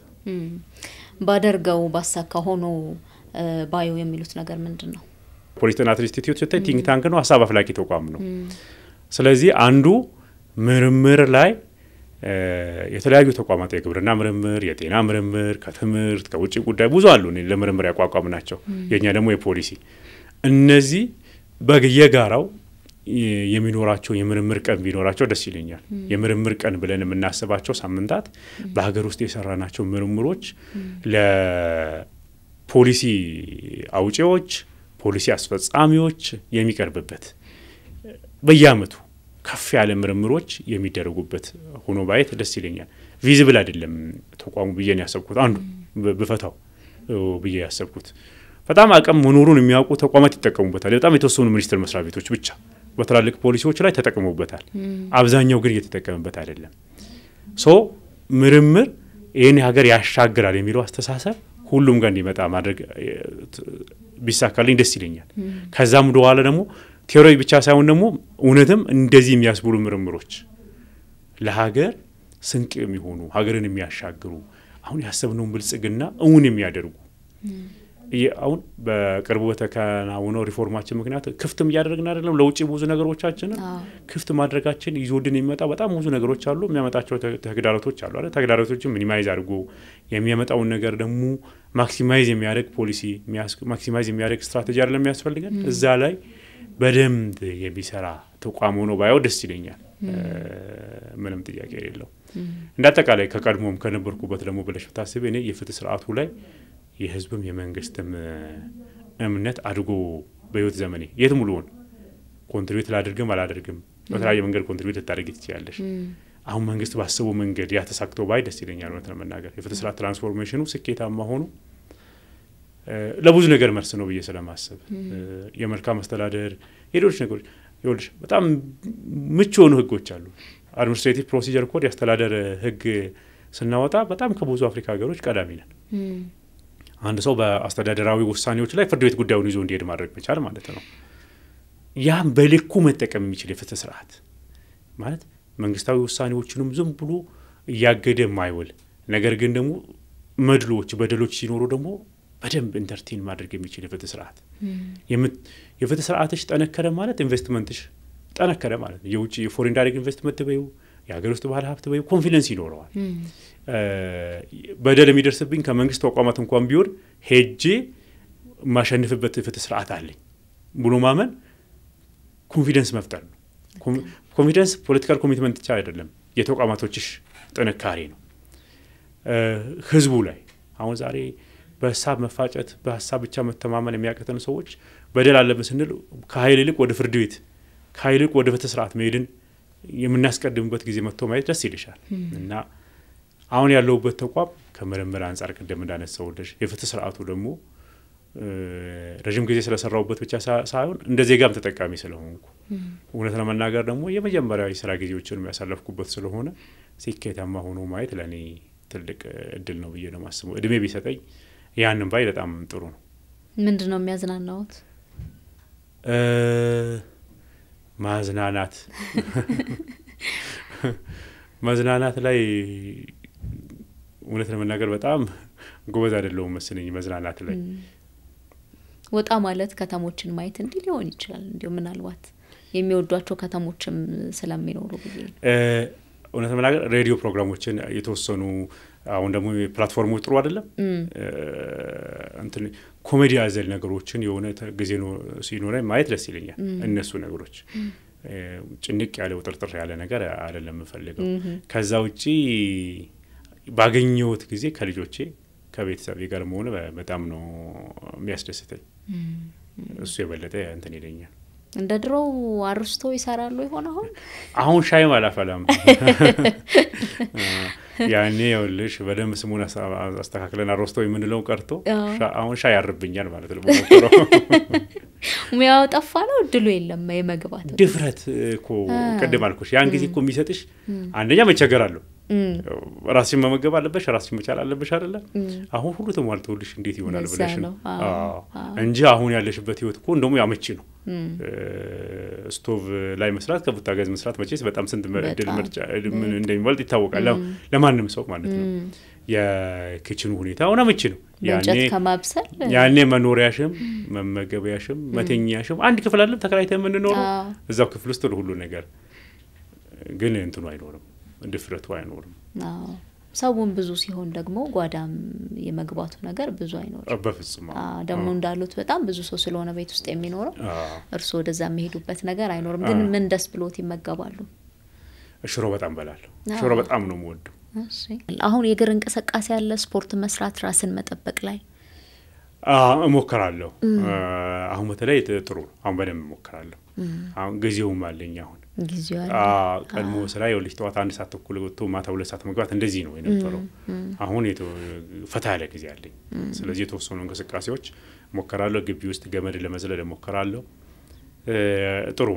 ባደርገው ባሳካ ሆኖ ባዩ የሚሉት ነገር ምንድነው? ፖሊሲ ጥናት ኢንስቲትዩት ቲንክ ታንክ ነው፣ ሀሳብ አፍላቂ ተቋም ነው። ስለዚህ አንዱ ምርምር ላይ የተለያዩ ተቋማት የግብርና ምርምር፣ የጤና ምርምር፣ ከትምህርት ከውጭ ጉዳይ ብዙ አሉ ለምርምር ያቋቋምናቸው የኛ ደግሞ የፖሊሲ እነዚህ በየጋራው የሚኖራቸው የምርምር ቀን ቢኖራቸው ደስ ይለኛል። የምርምር ቀን ብለን የምናስባቸው ሳምንታት በሀገር ውስጥ የሰራናቸው ምርምሮች ለፖሊሲ አውጪዎች ፖሊሲ አስፈጻሚዎች የሚቀርብበት በየአመቱ ከፍ ያለ ምርምሮች የሚደረጉበት ሆኖ ባይት ደስ ይለኛል። ቪዚብል አይደለም ተቋሙ ብዬ ነው ያሰብኩት። አንዱ በፈታው ብዬ ያሰብኩት በጣም አቅም መኖሩን የሚያውቁ ተቋማት ይተቀሙበታል። በጣም የተወሰኑ ሚኒስትር መስሪያ ቤቶች ብቻ በትላልቅ ፖሊሲዎች ላይ ተጠቅመውበታል። አብዛኛው ግን እየተጠቀመበት አይደለም። ምርምር ይሄን ሀገር ያሻግራል የሚለው አስተሳሰብ ሁሉም ጋር እንዲመጣ ማድረግ ቢሳካልኝ ደስ ይለኛል። ከዛም በኋላ ደግሞ ቴዎሪ ብቻ ሳይሆን ደግሞ እውነትም እንደዚህ የሚያስብሉ ምርምሮች ለሀገር ስንቅ የሚሆኑ ሀገርን የሚያሻግሩ አሁን ያሰብነውን ብልጽግና እውን የሚያደርጉ አሁን በቅርቡ ተከናውነው ሪፎርማችን ምክንያት ክፍትም ያደረግን አይደለም ለውጪ ብዙ ነገሮቻችን ክፍት ማድረጋችን ይዞድን የሚመጣ በጣም ብዙ ነገሮች አሉ። የሚያመጣቸው ተግዳሮቶች አሉ አይደል? ተግዳሮቶችን ሚኒማይዝ አድርጎ የሚያመጣው ነገር ደግሞ ማክሲማይዝ የሚያደርግ ፖሊሲ ማክሲማይዝ የሚያደርግ ስትራቴጂ አይደለም የሚያስፈልገን። እዛ ላይ በደንብ የሚሰራ ተቋም ሆኖ ባየው ደስ ይለኛል። ምንም ጥያቄ የሌለው እንዳጠቃላይ ከቀድሞም ከነበርኩበት ደግሞ ብለሽ ታስቢ እኔ የፍትህ ስርዓቱ ላይ የህዝብም የመንግስትም እምነት አድጎ በህይወት ዘመኔ የት ሙሉውን ኮንትሪቢዩት ላድርግም አላድርግም በተለያየ መንገድ ኮንትሪቢዩት ልታደርጊ ትችያለሽ። አሁን መንግስት ባሰበው መንገድ ያተሳክቶ ባይ ደስ ይለኛል። እውነት ለመናገር የፍትህ ስርዓት ትራንስፎርሜሽኑ ስኬታማ ሆኖ ለብዙ ነገር መልስ ነው ብዬ ስለማስብ የመልካም አስተዳደር የሌሎች ነገሮች ይኸውልሽ በጣም ምቹ የሆኑ ህጎች አሉ። አድሚኒስትሬቲቭ ፕሮሲጀር ኮድ ያስተዳደር ህግ ስናወጣ በጣም ከብዙ አፍሪካ ሀገሮች ቀዳሚ ነን። አንድ ሰው በአስተዳደራዊ ውሳኔዎች ላይ ፍርድ ቤት ጉዳዩን ይዞ እንዲሄድ ማድረግ መቻል ማለት ነው። ያም በልኩ መጠቀም የሚችል የፍትህ ስርዓት ማለት መንግስታዊ ውሳኔዎችንም ዝም ብሎ እያገደ የማይውል ነገር ግን ደግሞ መድሎች በደሎች ሲኖሩ ደግሞ በደንብ ኢንተርቴን ማድረግ የሚችል የፍትህ ስርዓት የፍትህ ስርዓትሽ ጠነከረ ማለት ኢንቨስትመንትሽ ጠነከረ ማለት ነው። የውጭ የፎሬን ዳይሬክት ኢንቨስትመንት በዩ የሀገር ውስጥ ባለ ሀብት በዩ ኮንፊደንስ ይኖረዋል። በደል የሚደርስብኝ ከመንግስት ተቋማት እንኳን ቢሆን ሄጄ ማሸነፍበት የፍትህ ስርዓት አለኝ ብሎ ማመን ኮንፊደንስ መፍጠር ነው። ኮንፊደንስ ፖለቲካል ኮሚትመንት ብቻ አይደለም የተቋማቶችሽ ጥንካሬ ነው። ህዝቡ ላይ አሁን ዛሬ በሐሳብ መፋጨት በሐሳብ ብቻ መተማመን የሚያቀተን ሰዎች በደል አለብን ስንል ከኃይል ይልቅ ወደ ፍርድ ቤት ከኃይል ይልቅ ወደ ፍትህ ስርዓት መሄድን የምናስቀድምበት ጊዜ መጥቶ ማየት ደስ ይልሻል እና አሁን ያለውበት ተቋም ከመረመር አንፃር ቀደም እንዳነሳውልሽ የፍትህ ስርዓቱ ደግሞ ረጅም ጊዜ ስለሰራውበት ብቻ ሳይሆን እንደ ዜጋም ተጠቃሚ ስለሆንኩ እውነት ለመናገር ደግሞ የመጀመሪያው የሥራ ጊዜዎችን የሚያሳልፍኩበት ስለሆነ ስኬታማ ሆኖ ማየት ለኔ ትልቅ እድል ነው ብዬ ነው ማስበው እድሜ ቢሰጠኝ ያንን ባይ በጣም ጥሩ ነው ምንድነው የሚያዝናናውት ማዝናናት ላይ እውነት ለመናገር በጣም ጎበዝ አይደለሁም መስለኝ ማዝናናት ላይ ወጣ ማለት ከተሞችን ማየት እንዴ ሊሆን ይችላል እንዴ ምናልባት የሚወዷቸው ከተሞችም ስለሚኖሩ ብዬ እውነት ለመናገር ሬዲዮ ፕሮግራሞችን የተወሰኑ አሁን ደግሞ ፕላትፎርሙ ጥሩ አይደለም እንትን ኮሜዲ አዘል ነገሮችን የሆነ ጊዜ ነው ሲኖረኝ ማየት ደስ ይለኛል እነሱ ነገሮች ጭንቅ ያለ ውጥርጥር ያለ ነገር አይደለም ፈልገው ከዛ ውጪ ባገኘሁት ጊዜ ከልጆቼ ከቤተሰብ ጋር መሆን በጣም ነው የሚያስደስተኝ እሱ የበለጠ እንትን ይለኛል እንደ ድሮ አርስቶ ይሰራሉ ይሆን አሁን ሻይ ማላፈላም ያኔ ይኸውልሽ በደም ስሙን አስተካክለን አርስቶ የምንለው ቀርቶ አሁን ሻይ ያርብኛል ማለት ነው ሙያው ጠፋ ነው እድሉ የለም የመግባት ድፍረት እኮ ቀደም አልኩሽ ያን ጊዜ እኮ የሚሰጥሽ አንደኛ መቸገራለሁ ራስሽን መመገብ አለበሽ ራስሽን መቻል አለበሽ አይደለ አሁን ሁሉ ተሟልቶልሽ እንዴት ይሆናል ብለሽ ነው እንጂ አሁን ያለሽበት ህይወት እኮ እንደውም ያመቺ ነው ስቶቭ ላይ መስራት ከቡታጋዝ መስራት መቼስ በጣም ስንት እድል ምርጫ ምን እንደሚበልጥ ይታወቃል ለማንም ሰው ማለት ነው የኪችኑ ሁኔታ አሁን አመቺ ነው ያኔ መኖሪያሽም መመገቢያሽም መተኛሽም አንድ ክፍል አለ ተከራይተን የምንኖረው እዛው ክፍል ውስጥ ሁሉ ነገር ግን እንትኑ አይኖርም ድፍረቱ አይኖርም ሰውን ብዙ ሲሆን ደግሞ ጓዳም የመግባቱ ነገር ብዙ አይኖርም በፍጹም ደግሞ እንዳሉት በጣም ብዙ ሰው ስለሆነ ቤት ውስጥ የሚኖረው እርሱ ወደዛ የሚሄዱበት ነገር አይኖርም ግን ምን ደስ ብሎት ይመገባሉ ሽሮ በጣም በላለሁ ሽሮ በጣም ነው የምወደው እሺ አሁን የግር እንቅስቃሴ ያለ ስፖርት መስራት ራስን መጠበቅ ላይ እሞክራለሁ አሁን በተለይ ጥሩ አሁን በደንብ እሞክራለሁ አሁን ጊዜውም አለኝ አሁን ጊዜው ቀድሞ ስራ ይወልሽ ተዋት 1 ሰዓት ተኩል ወጥቶ ማታ 2 ሰዓት መግባት እንደዚህ ነው የነበረው አሁን ፈታ ያለ ጊዜ አለኝ ስለዚህ የተወሰኑ እንቅስቃሴዎች እሞክራለሁ ግቢ ውስጥ ገመድ ለመዝለል እሞክራለሁ ጥሩ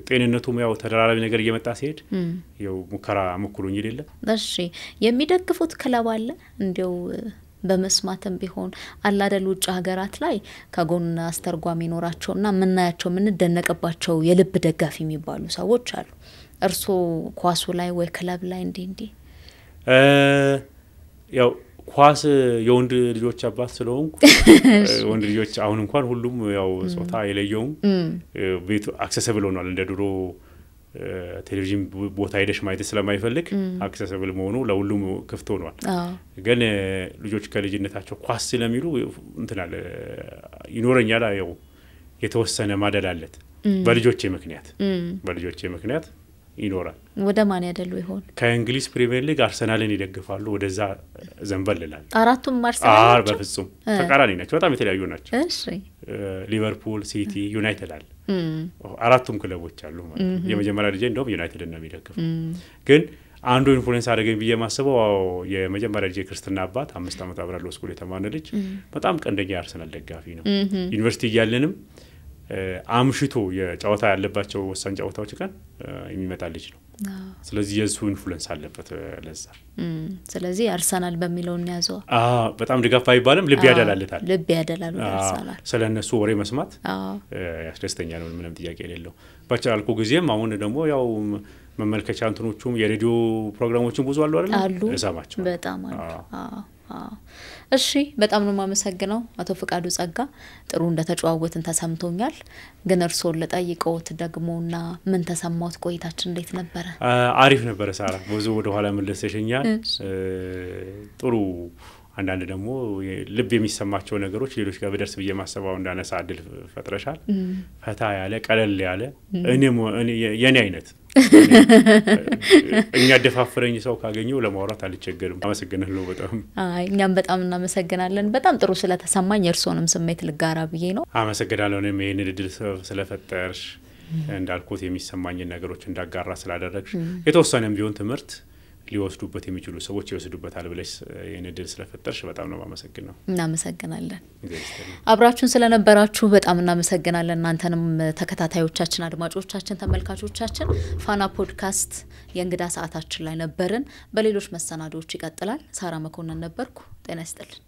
ጤንነቱም ያው ተደራራቢ ነገር እየመጣ ሲሄድ ያው ሙከራ መኩሩኝ ይደለ እሺ የሚደግፉት ክለብ አለ እንዴው በመስማተም ቢሆን አላደል ውጭ ሀገራት ላይ ከጎን አስተርጓሚ ኖራቸውና ምናያቸው ምን ደነቀባቸው የልብ ደጋፊ የሚባሉ ሰዎች አሉ እርሶ ኳሱ ላይ ወይ ክለብ ላይ እንዴ ያው ኳስ የወንድ ልጆች አባት ስለሆንኩ ወንድ ልጆች አሁን እንኳን ሁሉም ያው ጾታ የለየውም ቤቱ አክሰሰብል ሆኗል እንደ ድሮ ቴሌቪዥን ቦታ ሄደሽ ማየት ስለማይፈልግ አክሰሰብል መሆኑ ለሁሉም ክፍት ሆኗል ግን ልጆች ከልጅነታቸው ኳስ ስለሚሉ እንትናል ይኖረኛል ያው የተወሰነ ማደላለት በልጆቼ ምክንያት ይኖራል ወደ ማን ያደሉ ይሆን ከእንግሊዝ ፕሪሚየር ሊግ አርሰናልን ይደግፋሉ ወደዛ ዘንበልላል አራቱም አርሰናል በፍጹም ተቃራኒ ናቸው በጣም የተለያዩ ናቸው እሺ ሊቨርፑል ሲቲ ዩናይትድ አለ አራቱም ክለቦች አሉ ማለት ነው የመጀመሪያ ልጅ እንደውም ዩናይትድ ነው የሚደግፈው ግን አንዱ ኢንፍሉዌንስ አደረገኝ ብዬ ማስበው የመጀመሪያ ልጅ ክርስትና አባት 5 አመት አብራለሁ ስኩል የተማነ ልጅ በጣም ቀንደኛ አርሰናል ደጋፊ ነው ዩኒቨርሲቲ ያለንም አምሽቶ የጫወታ ያለባቸው ወሳኝ ጫወታዎች ቀን የሚመጣ ልጅ ነው ስለዚህ የሱ ኢንፍሉዌንስ አለበት ለዛ ስለዚህ አርሰናል በሚለው ያዘው በጣም ድጋፍ አይባልም ልብ ያደላልታል አርሰናል ስለነሱ ወሬ መስማት ያስደስተኛል ምንም ጥያቄ የሌለው ባቻልኩ ጊዜም አሁን ደግሞ ያው መመልከቻ እንትኖቹም የሬዲዮ ፕሮግራሞችን ብዙ አሉ አይደል ለሰማቸው በጣም እሺ በጣም ነው ማመሰግነው አቶ ፍቃዱ ጸጋ ጥሩ እንደተጫዋወትን ተሰምቶኛል ግን እርሶን ለጠይቀውት ደግሞና ምን ተሰማውት ቆይታችን እንዴት ነበር አሪፍ ነበር ሳራ ብዙ ወደ ኋላ መለሰሽኛል ጥሩ አንዳንድ ደግሞ ልብ የሚሰማቸው ነገሮች ሌሎች ጋር በደርስ በየ ማሰባው እንዳነሳ አድል ፈጥረሻል ፈታ ያለ ቀለል ያለ የኔ አይነት እኛ ደፋፍረኝ ሰው ካገኘው ለማውራት አልቸገርም አመሰግናለሁ በጣም እኛም በጣም እናመሰግናለን በጣም ጥሩ ስለተሰማኝ እርሶንም ስሜት ልጋራ ብዬ ነው አመሰግናለሁ እኔም ይሄን እድል ስለፈጠርሽ እንዳልኩት የሚሰማኝን ነገሮች እንዳጋራ ስላደረግሽ የተወሰነም ቢሆን ትምህርት ሊወስዱበት የሚችሉ ሰዎች ይወስዱበታል ብለሽ የነድል ስለፈጠርሽ በጣም ነው ማመሰግነው። እናመሰግናለን። አብራችሁን ስለነበራችሁ በጣም እናመሰግናለን። እናንተንም ተከታታዮቻችን፣ አድማጮቻችን፣ ተመልካቾቻችን ፋና ፖድካስት የእንግዳ ሰዓታችን ላይ ነበርን። በሌሎች መሰናዶዎች ይቀጥላል። ሳራ መኮንን ነበርኩ። ጤና ይስጥልን።